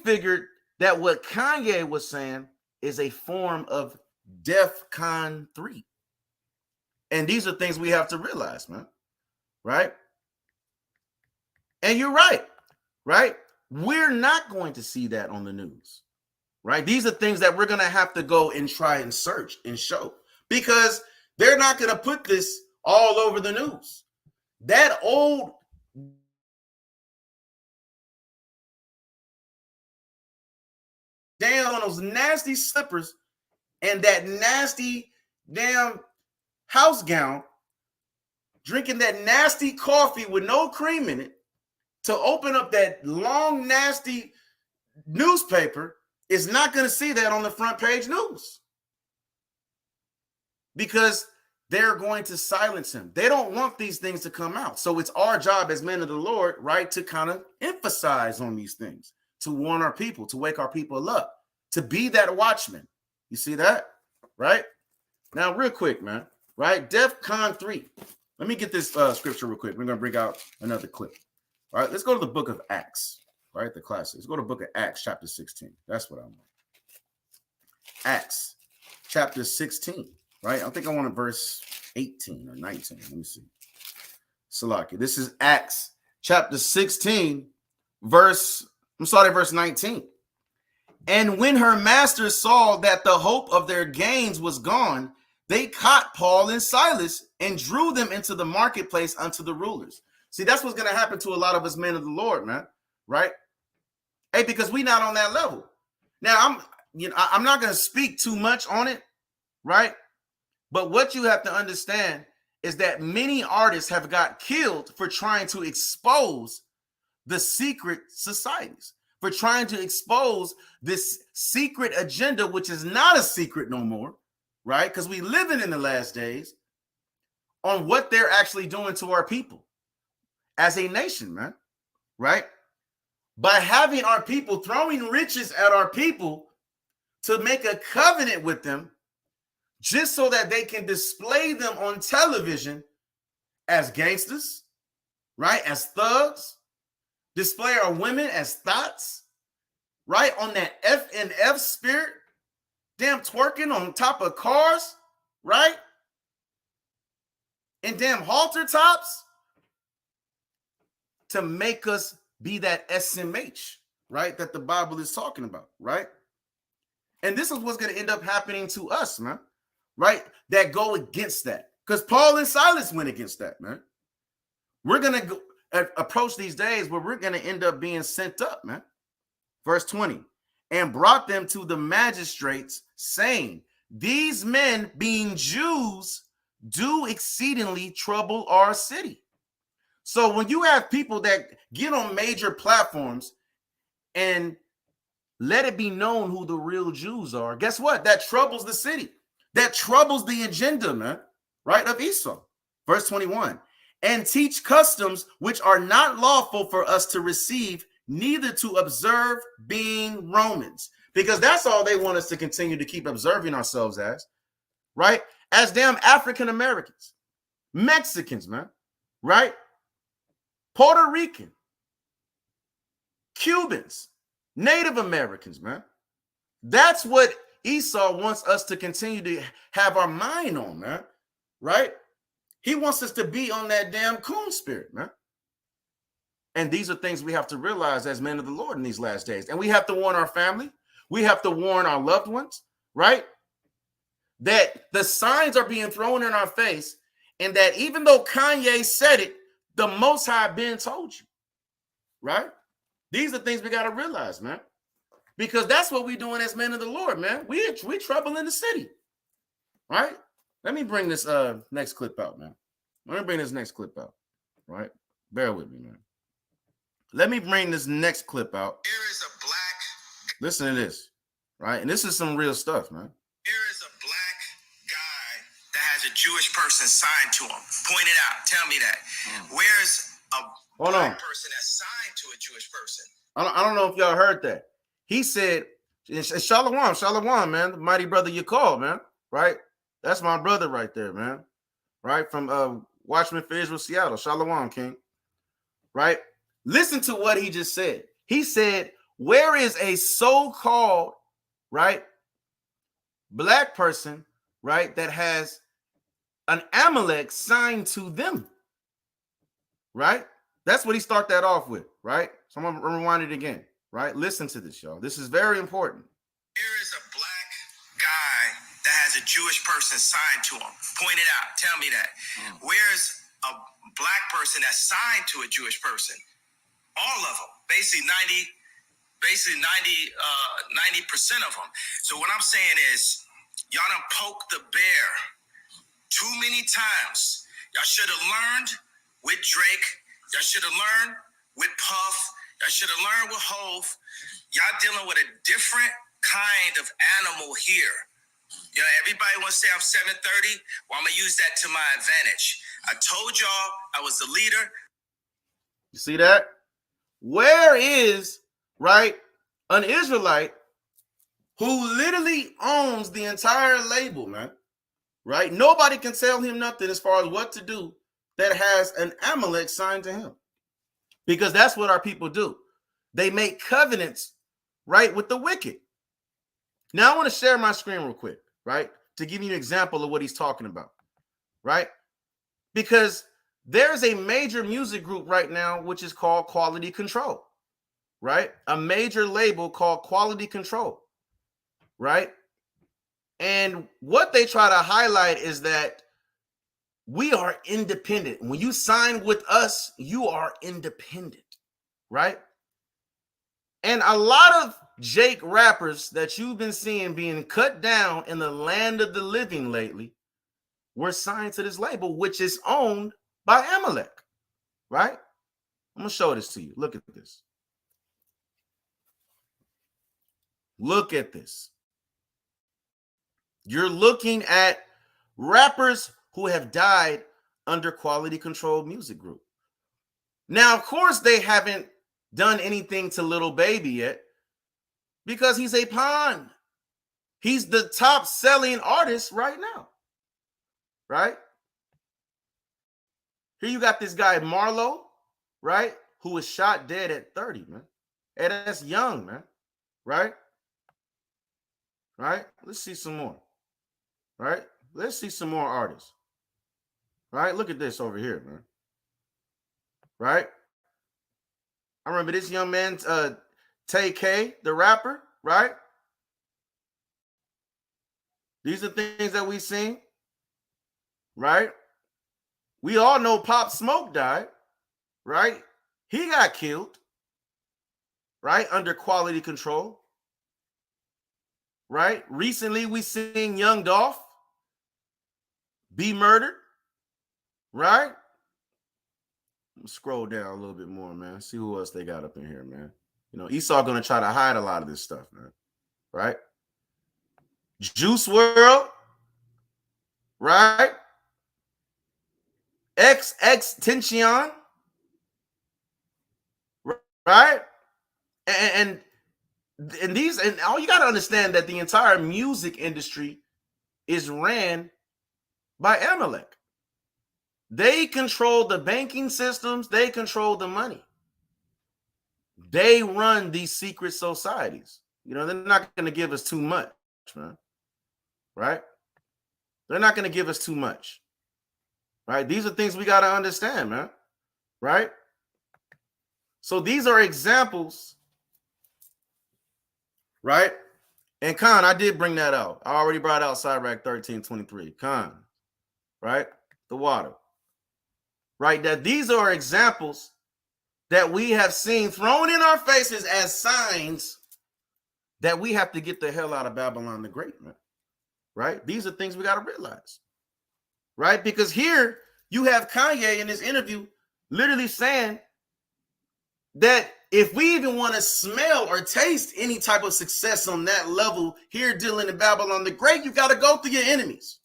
figured that what Kanye was saying is a form of DEFCON 3. And these are things we have to realize, man. Right? And you're right. Right? We're not going to see that on the news. Right? These are things that we're going to have to go and try and search and show, because they're not going to put this all over the news. That old damn on those nasty slippers and that nasty damn house gown, drinking that nasty coffee with no cream in it, to open up that long, nasty newspaper is not going to see that on the front page news, because they're going to silence him. They don't want these things to come out. So it's our job as men of the Lord, right, to kind of emphasize on these things, to warn our people, to wake our people up, to be that watchman. You see that? Right? Now, real quick, man, right? DEFCON 3. Let me get this scripture real quick. We're going to bring out another clip. All right, let's go to the book of Acts, right? The classic. Let's go to the book of Acts, chapter 16. That's what I want. Acts, chapter 16, right? I think I want verse 18 or 19. Let me see. Salaki. This is Acts, chapter 16, verse 19. And when her masters saw that the hope of their gains was gone, they caught Paul and Silas and drew them into the marketplace unto the rulers. See, that's what's going to happen to a lot of us men of the Lord, man. Right? Hey, because we not on that level. Now, I'm not going to speak too much on it, right? But what you have to understand is that many artists have got killed for trying to expose the secret societies, for trying to expose this secret agenda, which is not a secret no more, right? Because we living in the last days, on what they're actually doing to our people as a nation, man, right? By having our people throwing riches at our people to make a covenant with them, just so that they can display them on television as gangsters, right? As thugs, display our women as thoughts, right? On that F spirit, damn twerking on top of cars, right? And damn halter tops, to make us be that SMH, right? That the Bible is talking about, right? And this is what's going to end up happening to us, man, right? That go against that. Because Paul and Silas went against that, man. We're going to approach these days where we're going to end up being sent up, man. Verse 20, and brought them to the magistrates, saying, these men, being Jews, do exceedingly trouble our city. So when you have people that get on major platforms and let it be known who the real Jews are, guess what? That troubles the city. that troubles the agenda, man, right, of Esau. Verse 21, and teach customs which are not lawful for us to receive, neither to observe, being Romans. Because that's all they want us to continue to keep observing ourselves as, right? As damn African Americans, Mexicans, man, right? Puerto Rican, Cubans, Native Americans, man. That's what Esau wants us to continue to have our mind on, man, right? He wants us to be on that damn coon spirit, man. And these are things we have to realize as men of the Lord in these last days. And we have to warn our family. We have to warn our loved ones, right? That the signs are being thrown in our face, and that even though Kanye said it, the Most High been told you, right? These are things we got to realize, man, because that's what we're doing as men of the Lord, man. We trouble in the city, right? Let me bring this next clip out, man. Let me bring this next clip out, right? Bear with me, man. Let me bring this next clip out. There is a black. Listen to this, right? And this is some real stuff, man. There is a black guy that has a Jewish person signed to him. Point it out. Tell me that. Where's a black person that's signed to a Jewish person? I don't know if y'all heard that. He said, Shalom, man. The mighty brother you call, man. Right? That's my brother right there, man. Right? From Watchman for Israel, Seattle. Shalom, King. Right? Listen to what he just said. He said, where is a so-called, right, black person, right, that has an Amalek signed to them, right? That's what he started that off with, right? So I'm going to rewind it again, right? Listen to this, y'all. This is very important. There is a black guy that has a Jewish person signed to him. Point it out. Tell me that. Where's a black person that's signed to a Jewish person? All of them. Basically 90% of them. So what I'm saying is, y'all done poked the bear too many times. Y'all should have learned with Drake. Y'all should have learned with Puff. Y'all should have learned with Hove. Y'all dealing with a different kind of animal here. You know, everybody wants to say I'm 730. Well, I'm going to use that to my advantage. I told y'all I was the leader. You see that? Where is, right, an Israelite who literally owns the entire label, man, right? Nobody can tell him nothing as far as what to do that has an Amalek signed to him, because that's what our people do. They make covenants, right, with the wicked. Now, I want to share my screen real quick, right, to give you an example of what he's talking about, right? Because there's a major music group right now, which is called Quality Control, right? A major label called Quality Control, right? And what they try to highlight is that we are independent. When you sign with us, you are independent, right? And a lot of Jake rappers that you've been seeing being cut down in the land of the living lately were signed to this label, which is owned by Amalek, right? I'm going to show this to you. Look at this. Look at this. You're looking at rappers who have died under Quality Control Music Group. Now, of course, they haven't done anything to Lil Baby yet because he's a pawn. He's the top selling artist right now, right? Here you got this guy, Marlo, right? Who was shot dead at 30, man. And that's young, man. Right? Right? Let's see some more. Right? Let's see some more artists. Right? Look at this over here, man. Right? I remember this young man, Tay K, the rapper, right? These are things that we seen, right? We all know Pop Smoke died, right? He got killed, right? Under Quality Control, right? Recently, we seen Young Dolph be murdered, right? Scroll down a little bit more, man. See who else they got up in here, man. You know, Esau going to try to hide a lot of this stuff, man, right? Juice WRLD, right? Extension, right? And these, and all you got to understand that the entire music industry is ran by Amalek. They control the banking systems, they control the money. They run these secret societies. They're not going to give us too much, man. Right? They're not going to give us too much. Right? These are things we got to understand, man. Right? So these are examples, right? And Khan, I did bring that out. I already brought out Sirach 13:23. Khan, right? The water. Right? That these are examples that we have seen thrown in our faces as signs that we have to get the hell out of Babylon the Great, man. Right? These are things we got to realize. Right? Because here you have Kanye in this interview literally saying that if we even want to smell or taste any type of success on that level here dealing in Babylon the Great, you got to go through your enemies.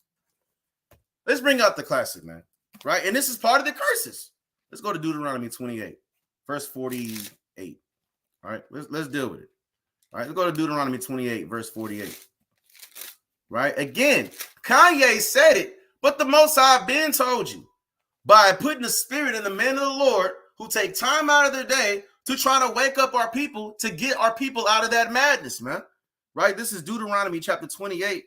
Let's bring out the classic, man. Right? And this is part of the curses. Let's go to Deuteronomy 28, verse 48. All right, let's deal with it. All right, let's go to Deuteronomy 28, verse 48. Right? Again, Kanye said it, but the Most High been told you by putting the spirit in the men of the Lord who take time out of their day to try to wake up our people, to get our people out of that madness, man. Right? This is Deuteronomy chapter 28,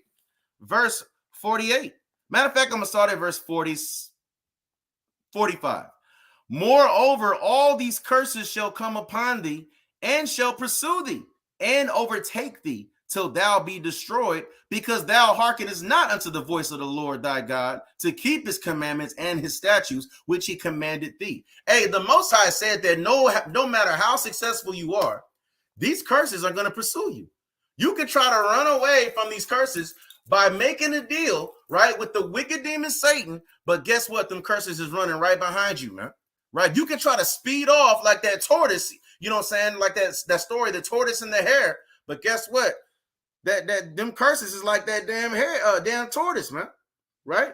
verse 48. Matter of fact, I'm going to start at verse 45. Moreover, all these curses shall come upon thee and shall pursue thee and overtake thee till thou be destroyed, because thou hearkenest not unto the voice of the Lord thy God to keep his commandments and his statutes, which he commanded thee. Hey, the Most High said that no matter how successful you are, these curses are going to pursue you. You can try to run away from these curses by making a deal, right, with the wicked demon Satan, but guess what? Them curses is running right behind you, man. Right? You can try to speed off like that tortoise, you know what I'm saying? Like that story, the tortoise and the hare, but guess what? That them curses is like that damn tortoise, man. Right?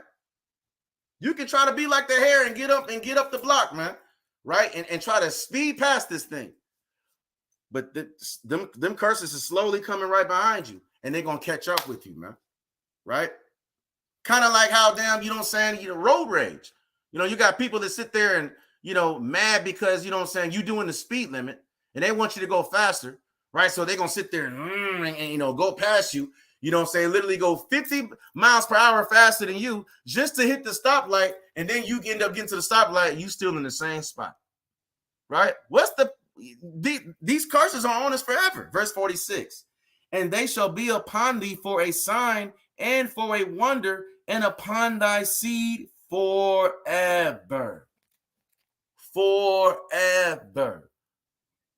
You can try to be like the hare and get up the block, man. Right? And try to speed past this thing. But them curses is slowly coming right behind you, and they're gonna catch up with you, man. Right? Kind of like how you know what I'm saying, road rage. You got people that sit there and mad because you know what I'm saying, you doing the speed limit and they want you to go faster. Right, so they're gonna sit there and go past you. You know what I'm saying? Literally go 50 miles per hour faster than you just to hit the stoplight, and then you end up getting to the stoplight. You still in the same spot, right? These curses are on us forever. Verse 46, and they shall be upon thee for a sign and for a wonder, and upon thy seed forever,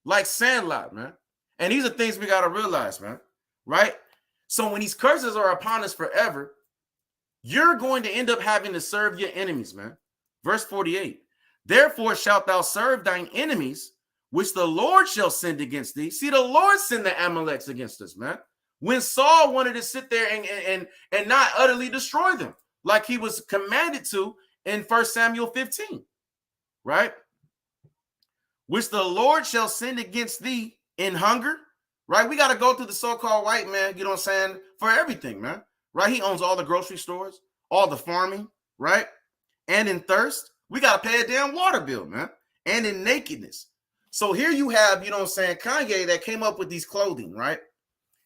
like Sandlot, man. And these are things we got to realize, man, right? So when these curses are upon us forever, you're going to end up having to serve your enemies, man. Verse 48, therefore shalt thou serve thine enemies, which the Lord shall send against thee. See, the Lord send the Amaleks against us, man. When Saul wanted to sit there and not utterly destroy them, like he was commanded to in 1 Samuel 15, right? Which the Lord shall send against thee in hunger, right? We got to go through the so-called white man, you know what I'm saying, for everything, man, right? He owns all the grocery stores, all the farming, right? And in thirst, we got to pay a damn water bill, man, and in nakedness. So here you have, you know what I'm saying, Kanye that came up with these clothing, right?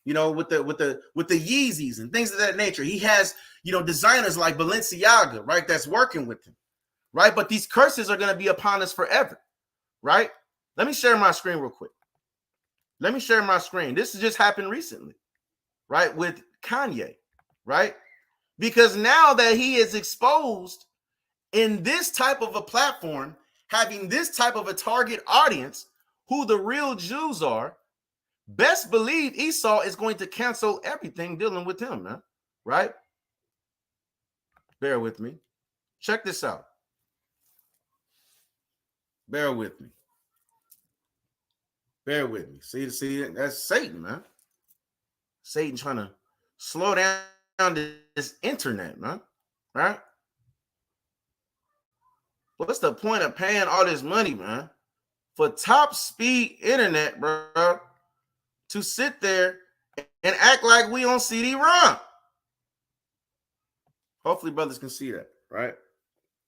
With the Yeezys and things of that nature. He has, designers like Balenciaga, right, that's working with him, right? But these curses are going to be upon us forever, right? Let me share my screen real quick. This has just happened recently, right, with Kanye, right? Because now that he is exposed in this type of a platform, having this type of a target audience, who the real Jews are, best believe Esau is going to cancel everything dealing with him, man, right? Bear with me. Check this out. Bear with me. See, that's Satan, man. Satan trying to slow down this internet, man. right? What's the point of paying all this money, man, for top speed internet, bro, to sit there and act like we on CD-ROM? Hopefully brothers can see that, right?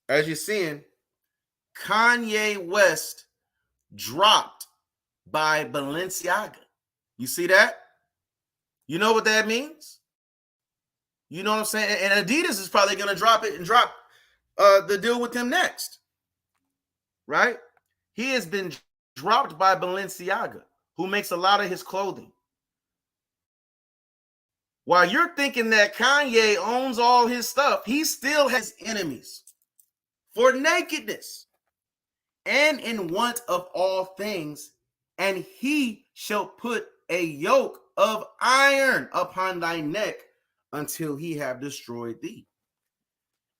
As you're seeing, Kanye West dropped by Balenciaga. You see that? You know what that means? You know what I'm saying? And Adidas is probably going to drop it and drop the deal with him next, right? He has been dropped by Balenciaga, who makes a lot of his clothing. While you're thinking that Kanye owns all his stuff, he still has enemies for nakedness and in want of all things, and he shall put a yoke of iron upon thy neck until he have destroyed thee.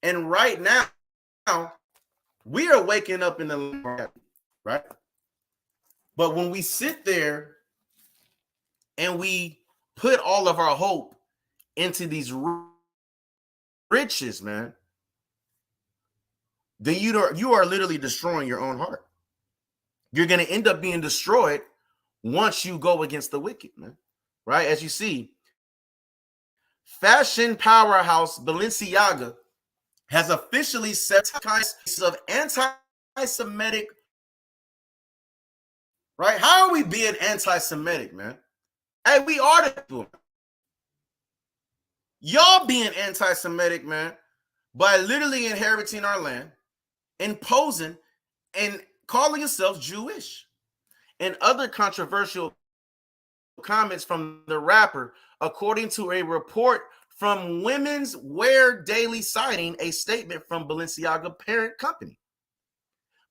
And right now, we are waking up in the right? But when we sit there and we put all of our hope into these riches, man, then you are literally destroying your own heart. You're going to end up being destroyed once you go against the wicked, man. Right? As you see, fashion powerhouse Balenciaga has officially set cases of anti-Semitic. Right? How are we being anti-Semitic, man? Hey, we are the people. Y'all being anti-Semitic, man, by literally inheriting our land, imposing, and calling yourselves Jewish. And other controversial comments from the rapper, according to a report from Women's Wear Daily, citing a statement from Balenciaga parent company.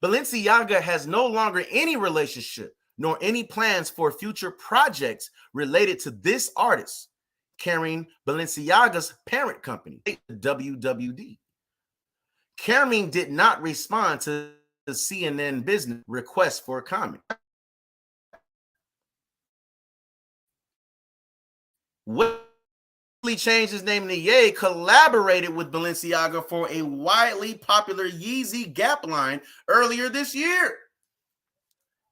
Balenciaga has no longer any relationship nor any plans for future projects related to this artist, carrying Balenciaga's parent company, WWD. Carmine did not respond to the CNN business request for a comment. Wesley changed his name to Ye, collaborated with Balenciaga for a widely popular Yeezy Gap line earlier this year.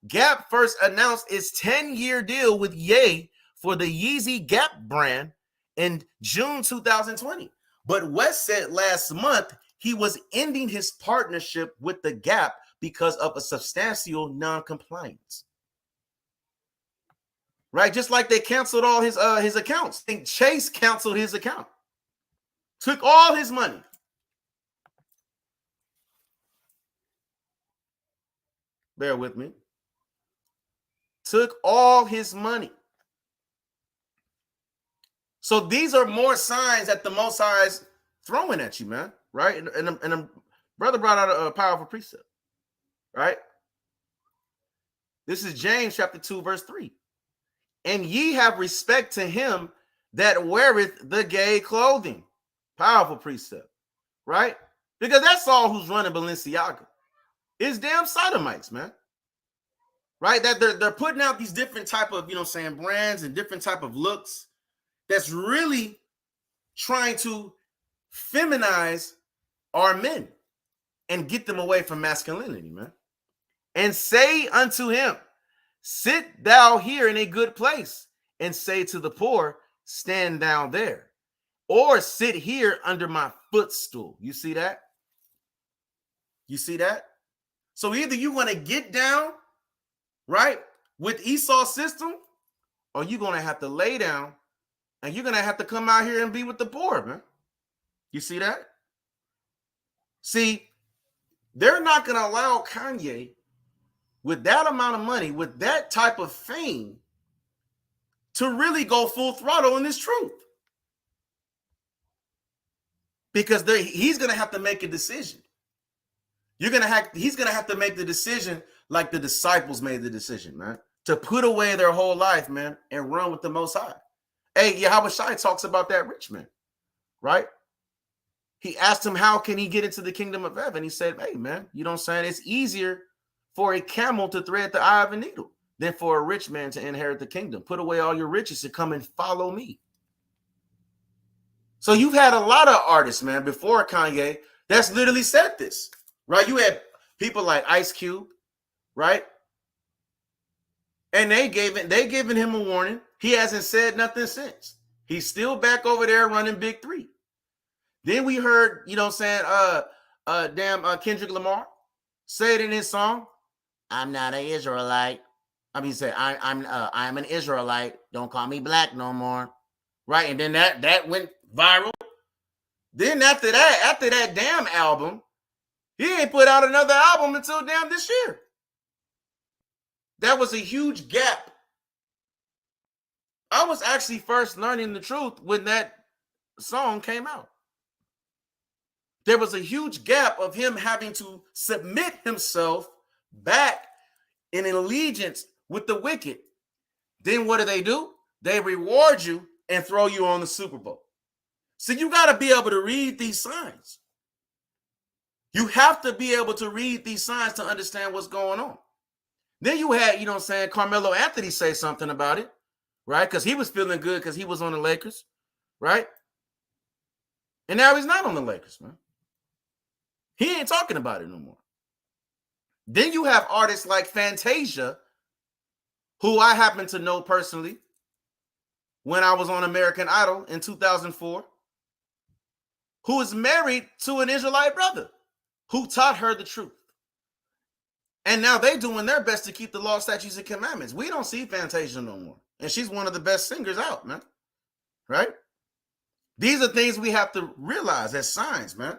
Gap first announced its 10-year deal with Ye for the Yeezy Gap brand in June 2020. But West said last month he was ending his partnership with the Gap because of a substantial non-compliance. Right? Just like they canceled all his accounts. I think Chase canceled his account. Took all his money. Bear with me. Took all his money. So these are more signs that the Most High is throwing at you, man. Right? And a brother brought out a powerful precept. Right? This is James chapter 2, verse 3. And ye have respect to him that weareth the gay clothing. Powerful precept, right? Because that's all who's running Balenciaga. It's damn sodomites, man. Right? That they're putting out these different type of, brands and different type of looks that's really trying to feminize our men and get them away from masculinity, man. And say unto him, sit thou here in a good place, and say to the poor, stand down there, or sit here under my footstool. You see that? You see that? So either you want to get down, right, with Esau's system, or you're going to have to lay down, and you're going to have to come out here and be with the poor, man. You see that? See, they're not going to allow Kanye, with that amount of money, with that type of fame, to really go full throttle in this truth. Because he's going to have to make a decision. He's going to have to make the decision like the disciples made the decision, man, to put away their whole life, man, and run with the Most High. Hey, Yahweh Shai talks about that rich man, right? He asked him, how can he get into the kingdom of heaven? He said, hey, man, you know what I'm saying? It's easier for a camel to thread the eye of a needle than for a rich man to inherit the kingdom. Put away all your riches and come and follow me. So you've had a lot of artists, man, before Kanye that's literally said this, right? You had people like Ice Cube, right? And they given him a warning. He hasn't said nothing since. He's still back over there running Big 3. Then we heard, you know what I'm saying, Kendrick Lamar say it in his song, I'm not an Israelite. I mean, he said, I'm an Israelite. Don't call me black no more. Right? And then that went viral. Then after that damn album, he ain't put out another album until damn this year. That was a huge gap. I was actually first learning the truth when that song came out. There was a huge gap of him having to submit himself back in an allegiance with the wicked. Then what do? They reward you and throw you on the Super Bowl. So you got to be able to read these signs. You have to be able to read these signs to understand what's going on. Then you had, you know what I'm saying, Carmelo Anthony say something about it, right? Because he was feeling good because he was on the Lakers, right? And now he's not on the Lakers, man. He ain't talking about it no more. Then you have artists like Fantasia, who I happen to know personally when I was on American Idol in 2004, who is married to an Israelite brother who taught her the truth. And now they doing their best to keep the law, statutes, and commandments. We don't see Fantasia no more. And she's one of the best singers out, man. Right? These are things we have to realize as signs, man.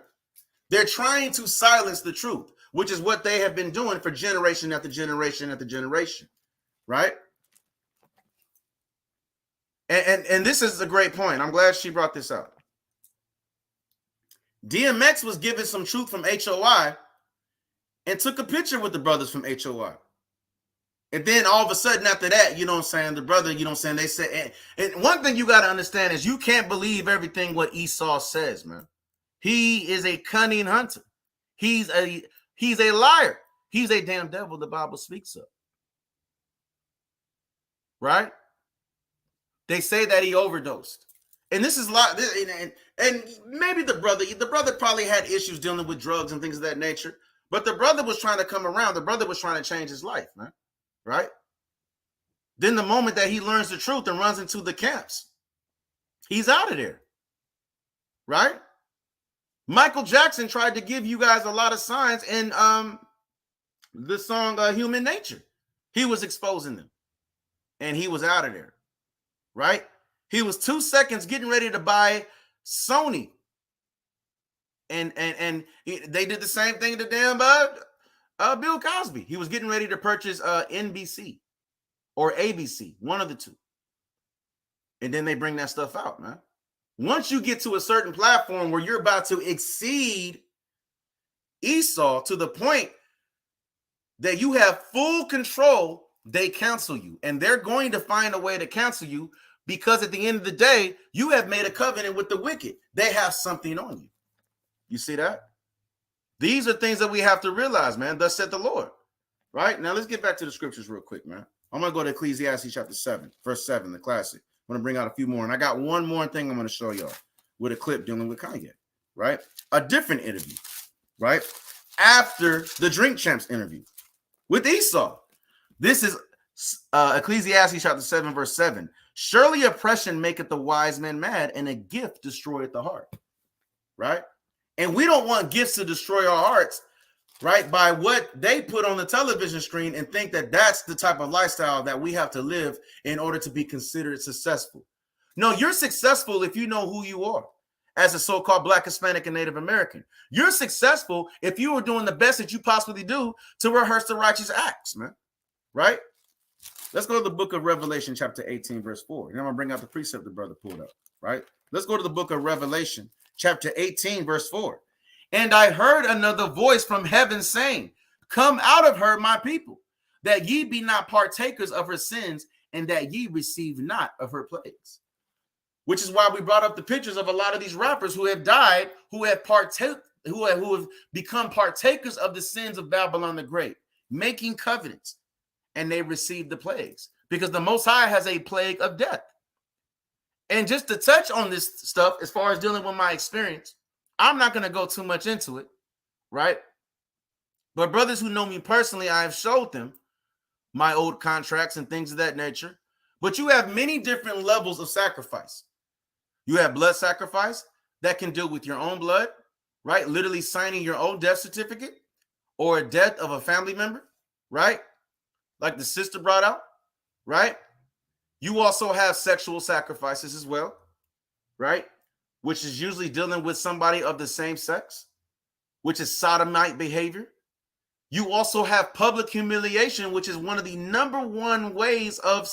They're trying to silence the truth, which is what they have been doing for generation after generation after generation. Right? And this is a great point. I'm glad she brought this out. DMX was given some truth from HOI and took a picture with the brothers from HOI. And then all of a sudden after that, you know what I'm saying, the brother, you know what I'm saying, they said, and one thing you got to understand is you can't believe everything what Esau says, man. He is a cunning hunter. He's a liar. He's a damn devil the Bible speaks of. Right? They say that he overdosed. And this is a lot, and maybe the brother probably had issues dealing with drugs and things of that nature. But the brother was trying to come around. The brother was trying to change his life, man. Right? Then the moment that he learns the truth and runs into the camps, he's out of there. Right? Michael Jackson tried to give you guys a lot of signs in the song Human Nature. He was exposing them. And he was out of there. Right? He was 2 seconds getting ready to buy Sony. And they did the same thing to damn Bill Cosby. He was getting ready to purchase NBC or ABC, one of the two. And then they bring that stuff out, man. Once you get to a certain platform where you're about to exceed Esau to the point that you have full control, they cancel you. And they're going to find a way to cancel you because at the end of the day, you have made a covenant with the wicked. They have something on you. You see that? These are things that we have to realize, man. Thus said the Lord. Right? Now let's get back to the scriptures real quick, man. I'm going to go to Ecclesiastes chapter 7, verse 7, the classic. I'm going to bring out a few more. And I got one more thing I'm going to show y'all with a clip dealing with Kanye. Right? A different interview. Right? After the Drink Champs interview with Esau. This is Ecclesiastes chapter 7, verse 7. Surely oppression maketh the wise man mad, and a gift destroyeth the heart. Right? And we don't want gifts to destroy our hearts, right, by what they put on the television screen and think that that's the type of lifestyle that we have to live in order to be considered successful. No, you're successful if you know who you are as a so-called Black, Hispanic, and Native American. You're successful if you are doing the best that you possibly do to rehearse the righteous acts, man, right? Let's go to the book of Revelation, chapter 18, verse 4. And I'm going to bring out the precept the brother pulled up, right? Let's go to the book of Revelation, chapter 18, verse 4. And I heard another voice from heaven saying, come out of her, my people, that ye be not partakers of her sins, and that ye receive not of her plagues. Which is why we brought up the pictures of a lot of these rappers who have died, who have become partakers of the sins of Babylon the Great, making covenants, and they received the plagues. Because the Most High has a plague of death. And just to touch on this stuff, as far as dealing with my experience, I'm not going to go too much into it, right? But brothers who know me personally, I have showed them my old contracts and things of that nature. But you have many different levels of sacrifice. You have blood sacrifice that can deal with your own blood, right? Literally signing your own death certificate or a death of a family member, right? Like the sister brought out, right? You also have sexual sacrifices as well, right? Which is usually dealing with somebody of the same sex, which is sodomite behavior. You also have public humiliation, which is one of the number one ways of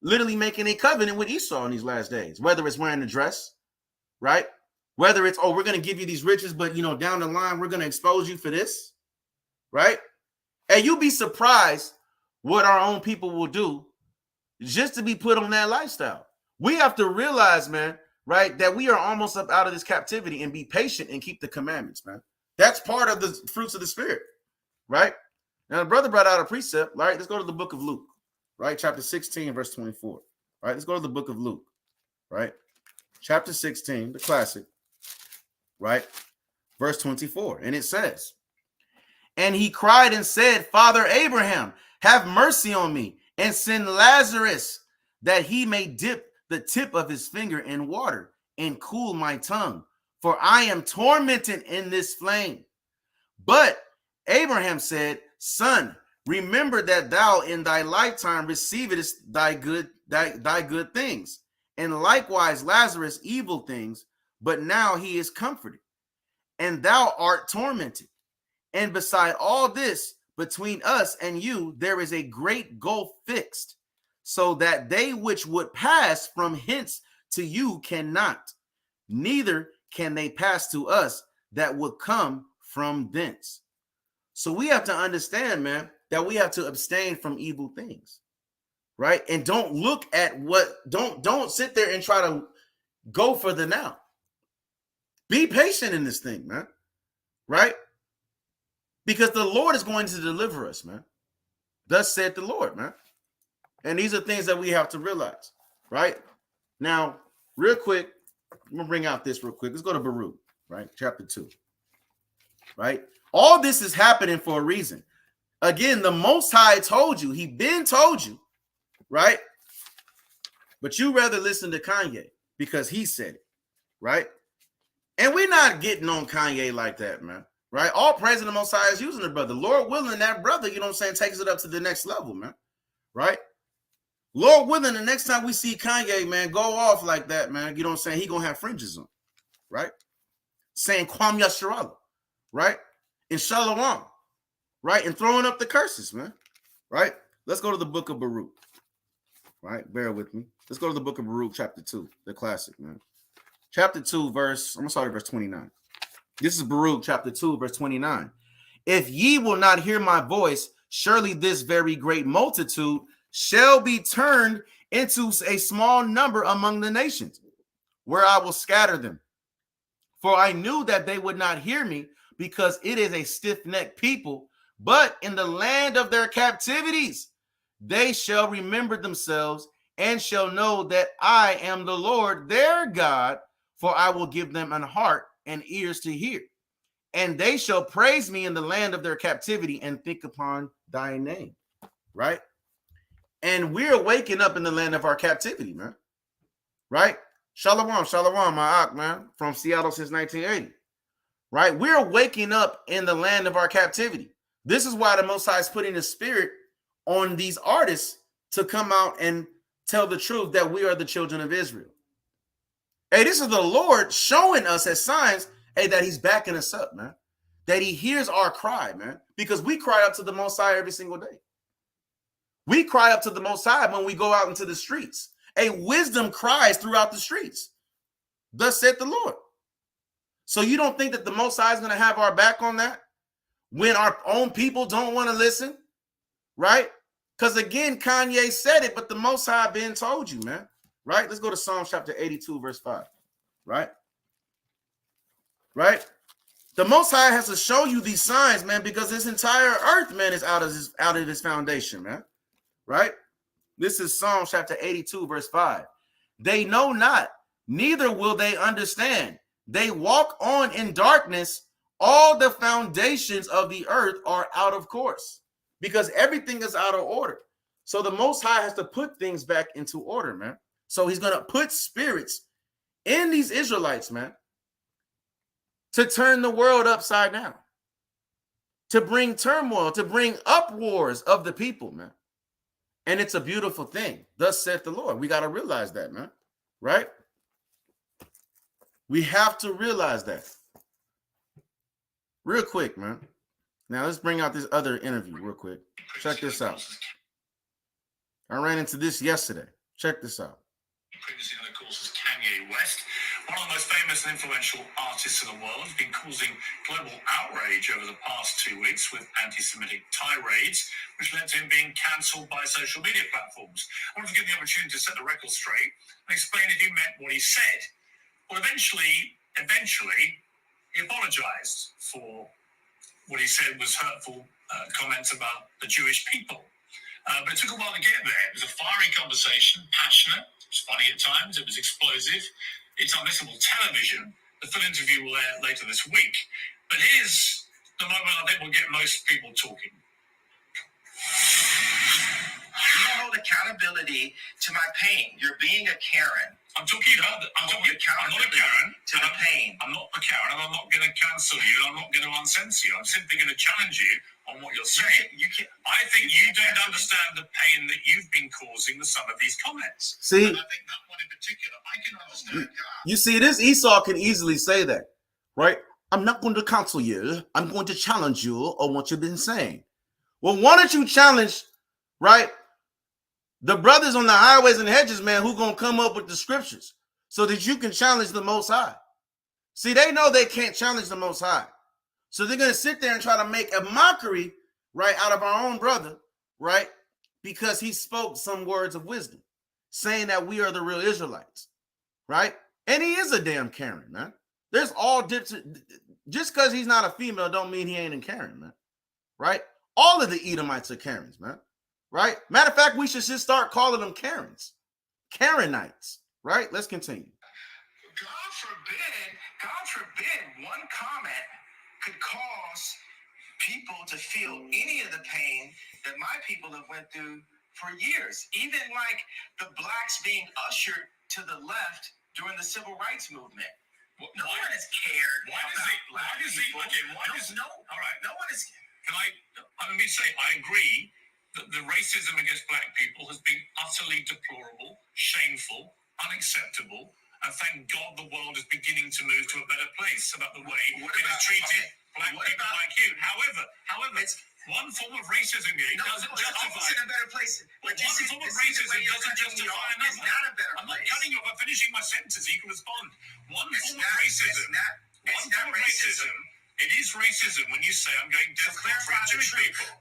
literally making a covenant with Esau in these last days, whether it's wearing a dress, right? Whether it's, oh, we're going to give you these riches, but, you know, down the line, we're going to expose you for this, right? And you'll be surprised what our own people will do just to be put on that lifestyle. We have to realize, man, right, that we are almost up out of this captivity, and be patient and keep the commandments, man. That's part of the fruits of the Spirit, right? Now, the brother brought out a precept, right? Let's go to the book of Luke, right? Chapter 16, verse 24, right? Let's go to the book of Luke, right? Chapter 16, the classic, right? Verse 24, and it says, and he cried and said, Father Abraham, have mercy on me, and send Lazarus, that he may dip the tip of his finger in water and cool my tongue, for I am tormented in this flame. But Abraham said, Son, remember that thou in thy lifetime receivedst thy good things, and likewise Lazarus evil things, but now he is comforted, and thou art tormented. And beside all this, between us and you, there is a great gulf fixed, so that they which would pass from hence to you cannot, neither can they pass to us that would come from thence. So we have to understand, man, that we have to abstain from evil things, right? And don't look at don't sit there and try to go for the now. Be patient in this thing, man, right? Because the Lord is going to deliver us, man. Thus said the Lord, man. And these are things that we have to realize, right? Now, real quick, I'm going to bring out this real quick. Let's go to Baruch, right? Chapter 2, right? All this is happening for a reason. Again, the Most High told you. He been told you, right? But you rather listen to Kanye because he said it, right? And we're not getting on Kanye like that, man. Right? All praise to the Most High is using the brother. Lord willing, that brother, you know what I'm saying, takes it up to the next level, man. Right? Lord willing, the next time we see Kanye, man, go off like that, man, you know what I'm saying, he gonna have fringes on. Right? Saying Kwam Yasharala. Right? And Shalom. Right? And throwing up the curses, man. Right? Let's go to the book of Baruch. Right? Bear with me. Let's go to the book of Baruch, chapter 2, the classic, man. Chapter 2, I'm going to start at verse 29. This is Baruch chapter 2, verse 29. If ye will not hear my voice, surely this very great multitude shall be turned into a small number among the nations, where I will scatter them. For I knew that they would not hear me, because it is a stiff-necked people. But in the land of their captivities, they shall remember themselves, and shall know that I am the Lord their God, for I will give them an heart and ears to hear, and they shall praise me in the land of their captivity, and think upon thy name. Right? And we're waking up in the land of our captivity, man. Right? Shalom, my Ak, man, from Seattle since 1980. Right? We're waking up in the land of our captivity. This is why the Most High is putting the Spirit on these artists to come out and tell the truth that we are the children of Israel. Hey, this is the Lord showing us as signs, hey, that he's backing us up, man. That he hears our cry, man. Because we cry up to the Most High every single day. We cry up to the Most High when we go out into the streets. A wisdom cries throughout the streets. Thus said the Lord. So you don't think that the Most High is going to have our back on that? When our own people don't want to listen? Right? Because again, Kanye said it, but the Most High been told you, man. Right? Let's go to Psalms chapter 82, verse 5. Right? Right? The Most High has to show you these signs, man, because this entire earth, man, is out of this foundation, man. Right? This is Psalms chapter 82, verse 5. They know not, neither will they understand. They walk on in darkness. All the foundations of the earth are out of course because everything is out of order. So the Most High has to put things back into order, man. So he's going to put spirits in these Israelites, man, to turn the world upside down, to bring turmoil, to bring uproars of the people, man. And it's a beautiful thing. Thus saith the Lord. We got to realize that, man. Right? We have to realize that. Real quick, man. Now let's bring out this other interview real quick. Check this out. I ran into this yesterday. Check this out. Previously known, of course, as Kanye West, one of the most famous and influential artists in the world, has been causing global outrage over the past 2 weeks with anti-Semitic tirades, which led to him being cancelled by social media platforms. I wanted to give him the opportunity to set the record straight and explain if he meant what he said. Well, eventually, he apologized for what he said was hurtful comments about the Jewish people. But it took a while to get there. It was a fiery conversation, passionate. It was funny at times. It was explosive. It's unmissable television. The full interview will air later this week. But here's the moment I think will get most people talking. You don't hold accountability to my pain. You're being a Karen. I'm talking about I'm not a Karen to the pain. I'm not a Karen, and I'm not going to cancel you. I'm not going to uncensor you. I'm simply going to challenge you on what you're saying. I think you don't understand the pain that you've been causing with some of these comments. See, and I think that one in particular, I can understand. You see, this Esau can easily say that, right? I'm not going to counsel you. I'm going to challenge you on what you've been saying. Well, why don't you challenge, right, the brothers on the highways and hedges, man, who going to come up with the scriptures so that you can challenge the Most High? See, they know they can't challenge the Most High. So they're going to sit there and try to make a mockery, right, out of our own brother, right, because he spoke some words of wisdom, saying that we are the real Israelites, right? And he is a damn Karen, man. There's all different. Just because he's not a female don't mean he ain't a Karen, man, right? All of the Edomites are Karens, man. Right? Matter of fact, we should just start calling them Karens. Karenites. Right? Let's continue. God forbid one comment could cause people to feel any of the pain that my people have went through for years. Even like the blacks being ushered to the left during the civil rights movement. No one has cared. All right. No one is. Let me say, I agree that the racism against black people has been utterly deplorable, shameful, unacceptable, and thank God the world is beginning to move to a better place about the way it has treated black people like you. However, it's one form of racism here doesn't justify. It's in a better place. But one form of racism doesn't justify another. It's not a better place. I'm not cutting you off. I'm finishing my sentence. You can respond. One form of racism. It is racism when you say I'm going to clarify Jewish people.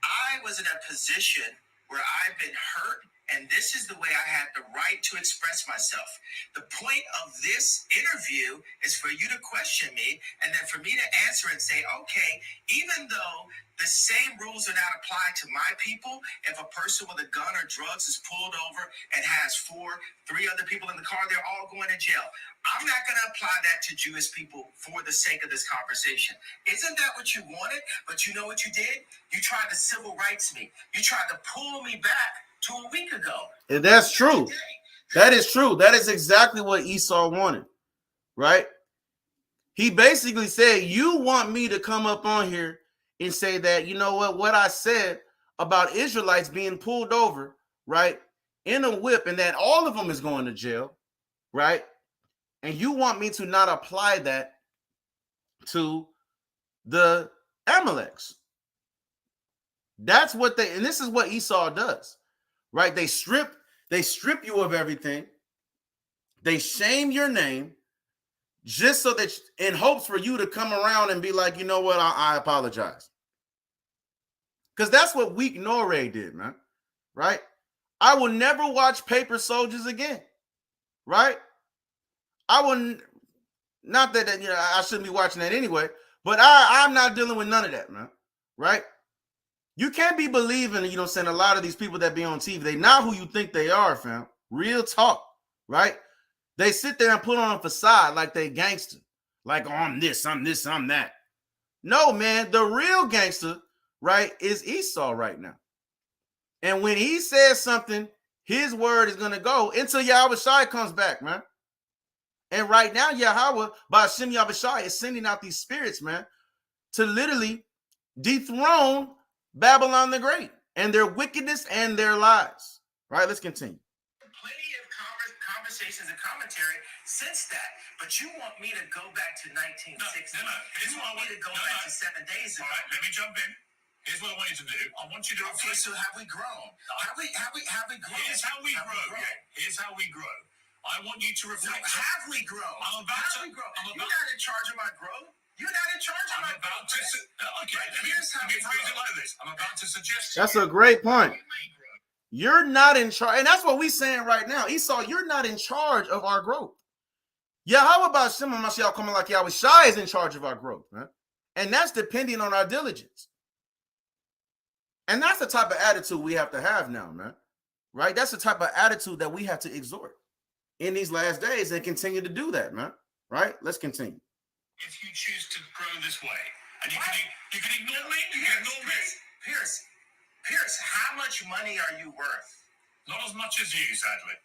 I was in a position where I've been hurt, and this is the way I had the right to express myself. The point of this interview is for you to question me, and then for me to answer and say, okay, even though the same rules are not applied to my people, if a person with a gun or drugs is pulled over and has 3 other people in the car, they're all going to jail. I'm not going to apply that to Jewish people for the sake of this conversation. Isn't that what you wanted? But you know what you did? You tried to civil rights me. You tried to pull me back to a week ago. And that's true. That is true. That is exactly what Esau wanted, right? He basically said, you want me to come up on here and say that, you know what I said about Israelites being pulled over, right, in a whip, and that all of them is going to jail, right? And you want me to not apply that to the Amaleks. That's what and this is what Esau does, right? They strip you of everything. They shame your name just so that in hopes for you to come around and be like, you know what, I apologize. Because that's what weak Noré did, man, right? I will never watch Paper Soldiers again, right? I wouldn't, not that I shouldn't be watching that anyway, but I'm not dealing with none of that, man, right? You can't be believing, a lot of these people that be on TV, they not who you think they are, fam. Real talk, right? They sit there and put on a facade like they gangster, like, oh, I'm this, I'm that. No, man, the real gangster, right, is Esau right now. And when he says something, his word is going to go until Yahweh Shai comes back, man. And right now, Yahweh, by Hashem Yahweh Shai, is sending out these spirits, man, to literally dethrone Babylon the Great and their wickedness and their lies. Right, let's continue. Plenty of conversations and commentary since that, but you want me to go back to 1960? No. You want me to go back to 7 days ago? All right, let me jump in. Here's what I want you to do. I want you to. Okay, so have we grown? Have we grown? Here's how we grow. Yeah. Here's how we grow. I want you to reflect. No, have we grown? I'm about to. You're not in charge of my growth. You're not in charge of my growth. Okay. Let me phrase it like this. I'm about to suggest. That's a great point. You're not in charge, and that's what we're saying right now. Esau, you're not in charge of our growth. Yeah, how about Shema Mashiach coming like Yahweh Shai is in charge of our growth, man? And that's depending on our diligence. And that's the type of attitude we have to have now, man. Right? That's the type of attitude that we have to exhort in these last days and continue to do that, man. Right? Let's continue. If you choose to grow this way, and you can ignore me, Pierce, how much money are you worth? Not as much as you, sadly.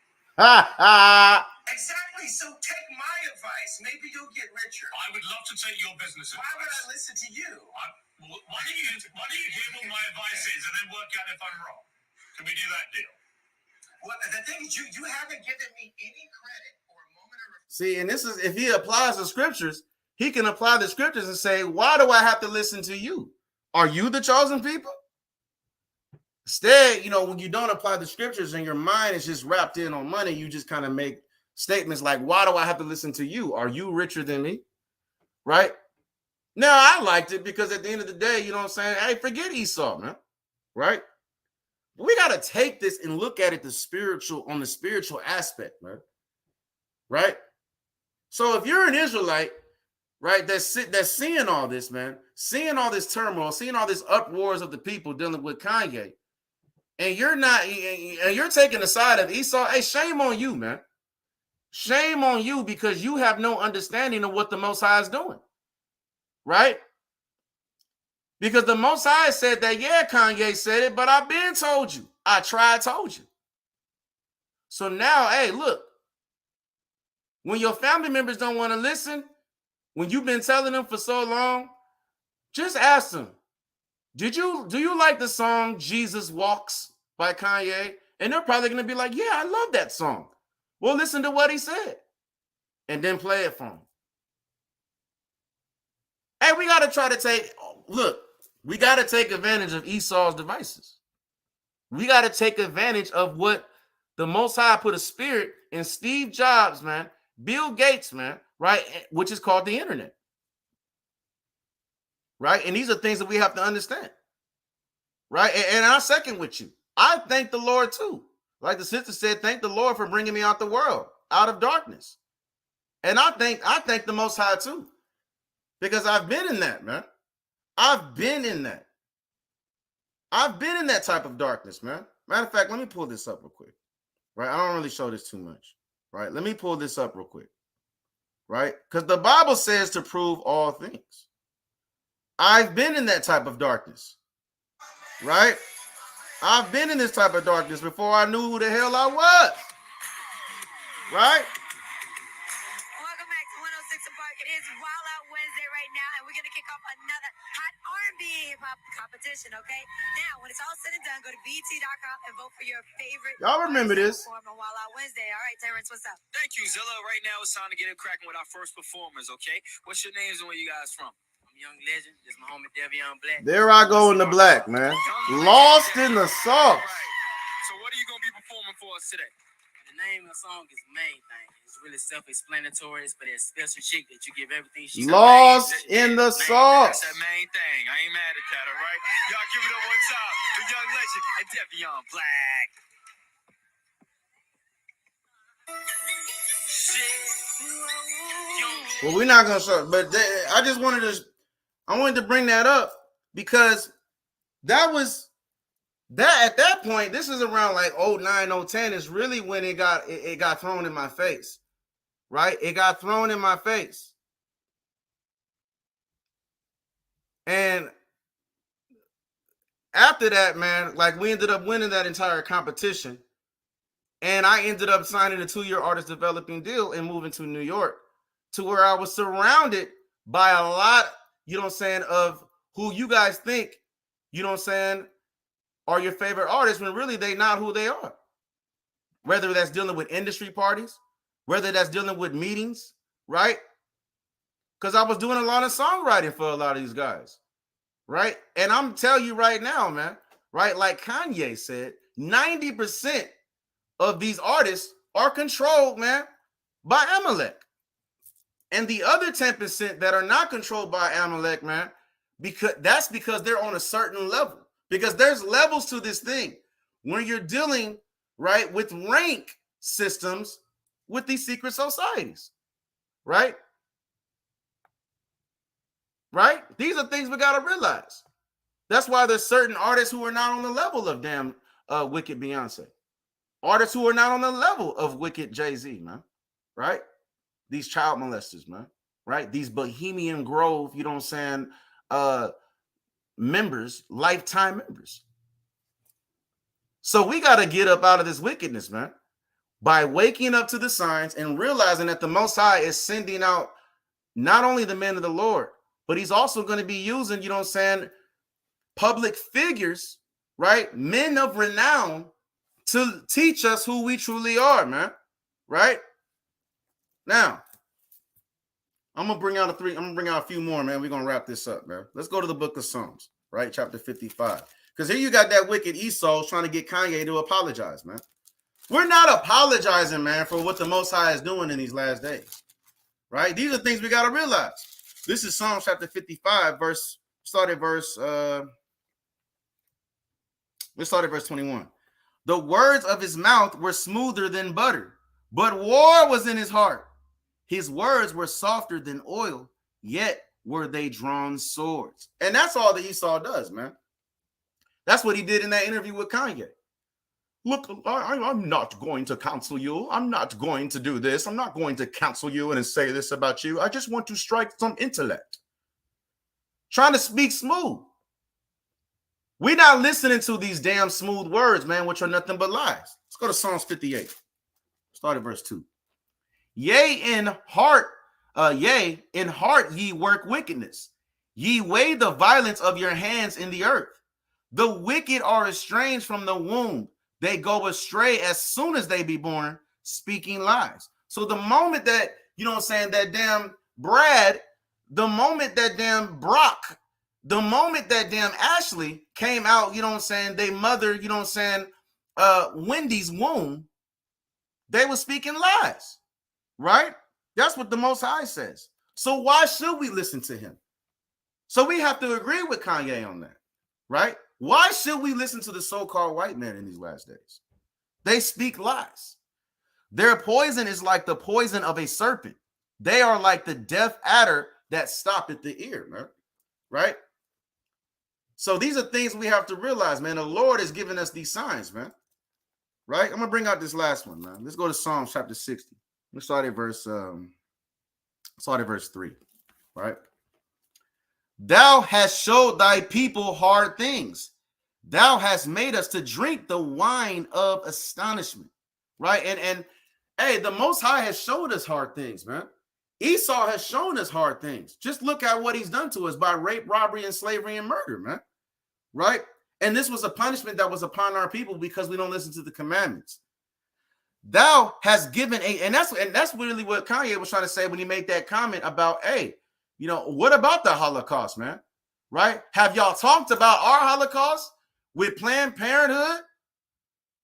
Exactly. So take my advice. Maybe you'll get richer. I would love to take your business advice. Why would I listen to you? Why don't you hear what my advice is and then work out if I'm wrong? Can we do that deal? Well, the thing is, you haven't given me any credit or a moment of. See, and this is if he applies the scriptures, he can apply the scriptures and say, why do I have to listen to you? Are you the chosen people? Instead, when you don't apply the scriptures and your mind is just wrapped in on money, you just kind of make statements like, why do I have to listen to you? Are you richer than me? Right? Now, I liked it because at the end of the day, you know what I'm saying? Hey, forget Esau, man. Right? But we got to take this and look at it on the spiritual aspect, man. Right? So if you're an Israelite, right, that's seeing all this, man, seeing all this turmoil, seeing all this uproars of the people dealing with Kanye, and you're taking the side of Esau, hey, shame on you, man. Shame on you because you have no understanding of what the Most High is doing. Right? Because the Most High said that, yeah, Kanye said it, but I've been told you. I told you. So now, hey, look, when your family members don't want to listen, when you've been telling them for so long, just ask them, do you like the song Jesus Walks by Kanye? And they're probably going to be like, yeah, I love that song. Well, listen to what he said and then play it for him. Hey, we got to take advantage of Esau's devices. We got to take advantage of what the Most High put a spirit in Steve Jobs, man, Bill Gates, man, right, which is called the internet. Right? And these are things that we have to understand. Right? And I second with you. I thank the Lord too. Like the sister said, thank the Lord for bringing me out the world, out of darkness. And I thank the Most High too. Because I've been in that, man. I've been in that type of darkness, man. Matter of fact, let me pull this up real quick. Right? I don't really show this too much. Right? Let me pull this up real quick. Right? Because the Bible says to prove all things. I've been in that type of darkness. Right? I've been in this type of darkness before I knew who the hell I was. Right? Welcome back to 106 and Park. It is Wild Out Wednesday right now, and we're going to kick off another hot R&B hip-hop competition, okay? Now, when it's all said and done, go to BT.com and vote for your favorite. Y'all remember this. On Wild Out Wednesday. All right, Terrence, what's up? Thank you, Zilla. Right now, it's time to get it cracking with our first performers, okay? What's your names and where you guys from? Young Legend. This is my homie Devion Black. There I go in the black, man. Lost in the sauce. Right. So what are you going to be performing for us today? The name of the song is Main Thing. It's really self-explanatory. It's for that special chick that you give everything she's lost in the sauce. That's that main thing. I ain't mad at that, all right? Y'all give it up one time for Young Legend and Devion Black. Well, we're not going to show, but I wanted to bring that up because that was That at that point, this is around like 09, 010 is really when it got thrown in my face, right? It got thrown in my face. And after that, man, like we ended up winning that entire competition. And I ended up signing a 2-year artist developing deal and moving to New York, to where I was surrounded by a lot, you know what I'm saying, of who you guys think, you know what I'm saying, are your favorite artists, when really they not who they are. Whether that's dealing with industry parties, whether that's dealing with meetings, right? Because I was doing a lot of songwriting for a lot of these guys, right? And I'm telling you right now, man, right? Like Kanye said, 90% of these artists are controlled, man, by Amalek. And the other 10% that are not controlled by Amalek, man, because they're on a certain level. Because there's levels to this thing when you're dealing, right, with rank systems with these secret societies, right? Right? These are things we got to realize. That's why there's certain artists who are not on the level of damn wicked Beyonce. Artists who are not on the level of wicked Jay-Z, man. Right? These child molesters, man. Right? These Bohemian Grove, you know what I'm saying, members, lifetime members. So we got to get up out of this wickedness, man, by waking up to the signs and realizing that the Most High is sending out not only the men of the Lord, but he's also going to be using, you know what I'm saying, public figures, right? Men of renown to teach us who we truly are, man. Right? Now, I'm gonna bring out a few more, man. We're gonna wrap this up, man. Let's go to the book of Psalms, right? Chapter 55. Because here you got that wicked Esau trying to get Kanye to apologize, man. We're not apologizing, man, for what the Most High is doing in these last days. Right? These are things we gotta realize. This is Psalms chapter 55, let's start at verse 21. The words of his mouth were smoother than butter, but war was in his heart. His words were softer than oil, yet were they drawn swords. And that's all that Esau does, man. That's what he did in that interview with Kanye. Look, I'm not going to counsel you. I'm not going to do this. I'm not going to counsel you and say this about you. I just want to strike some intellect. Trying to speak smooth. We're not listening to these damn smooth words, man, which are nothing but lies. Let's go to Psalms 58. Start at verse 2. Yea, in heart ye work wickedness. Ye weigh the violence of your hands in the earth. The wicked are estranged from the womb. They go astray as soon as they be born, speaking lies. So the moment that, you know what I'm saying, that damn Brad, the moment that damn Brock, the moment that damn Ashley came out, you know what I'm saying, they mother, you know what I'm saying, Wendy's womb, they were speaking lies, right? That's what the Most High says. So why should we listen to him? So we have to agree with Kanye on that, right? Why should we listen to the so-called white man in these last days? They speak lies. Their poison is like the poison of a serpent. They are like the deaf adder that stopped at the ear, man, right? So these are things we have to realize, man. The Lord is giving us these signs, man. Right? I'm gonna bring out this last one, man. Let's go to Psalms chapter 60. Let's start at verse 3. Right? Thou hast showed thy people hard things. Thou hast made us to drink the wine of astonishment. Right? And hey, the Most High has showed us hard things, man. Esau has shown us hard things. Just look at what he's done to us by rape, robbery, and slavery and murder, man. Right? And this was a punishment that was upon our people because we don't listen to the commandments. Thou hast given and that's really what Kanye was trying to say when he made that comment about, hey, you know, what about the Holocaust, man? Right? Have y'all talked about our Holocaust with Planned Parenthood?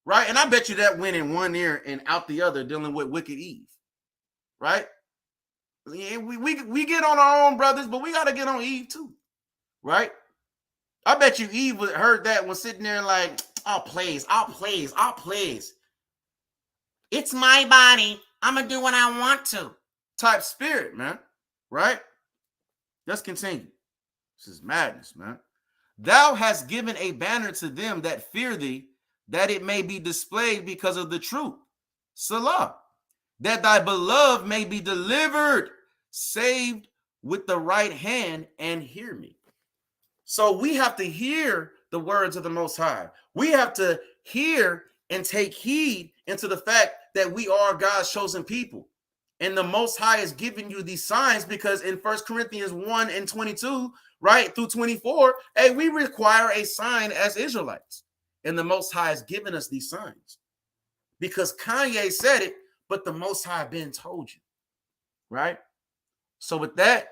Right? And I bet you that went in one ear and out the other dealing with Wicked Eve. Right? We get on our own brothers, but we got to get on Eve too. Right? I bet you Eve heard that when sitting there like, oh, please. It's my body. I'm going to do what I want to. Type spirit, man. Right? Let's continue. This is madness, man. Thou hast given a banner to them that fear thee, that it may be displayed because of the truth. Salah. That thy beloved may be delivered, saved with the right hand, and hear me. So we have to hear the words of the Most High. We have to hear and take heed into the fact that we are God's chosen people. And the Most High is giving you these signs because in 1 Corinthians 1 and 22, right, through 24, hey, we require a sign as Israelites. And the Most High has given us these signs. Because Kanye said it, but the Most High been told you, right? So with that,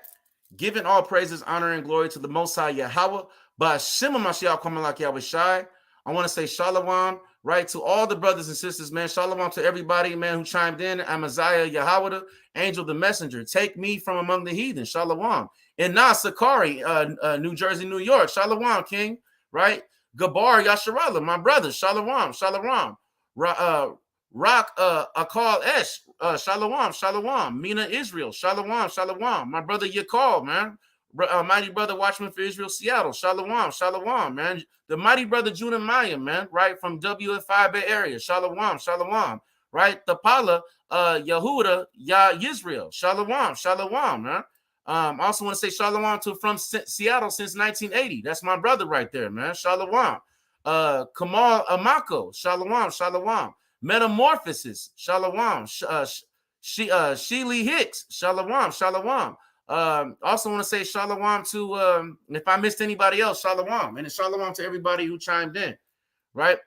giving all praises, honor, and glory to the Most High Yahweh, Ba'Shem HaMashiach Kamalak Yahweh Shai. I want to say shalom, right, to all the brothers and sisters, man. Shalom to everybody, man, who chimed in. Amaziah Yahweh, angel the messenger. Take me from among the heathen. Shalom. And Sakari, New Jersey, New York. Shalom, King, right? Gabar Yasharallah, my brother. Shalom, shalom. Rock Akal Esh, shalom. Mina Israel, shalom. My brother Yakal, man. Mighty brother Watchman for Israel, Seattle, shalom, man. The mighty brother Judah Maya, man, right, from WF5 Bay Area, shalom, right? The Pala, Yehuda, Israel, shalom, man. I also want to say shalom to from Seattle since 1980. That's my brother right there, man. Shalom. Kamal Amako, shalom. Metamorphosis, shalom. Sheely Hicks, shalom. Also want to say shalom to, if I missed anybody else, shalom. And shalom to everybody who chimed in, right?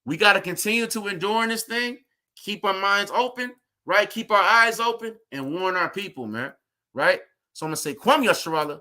We got to continue to endure in this thing, keep our minds open, right? Keep our eyes open and warn our people, man, right? So I'm going to say, Kwam Yasharallah.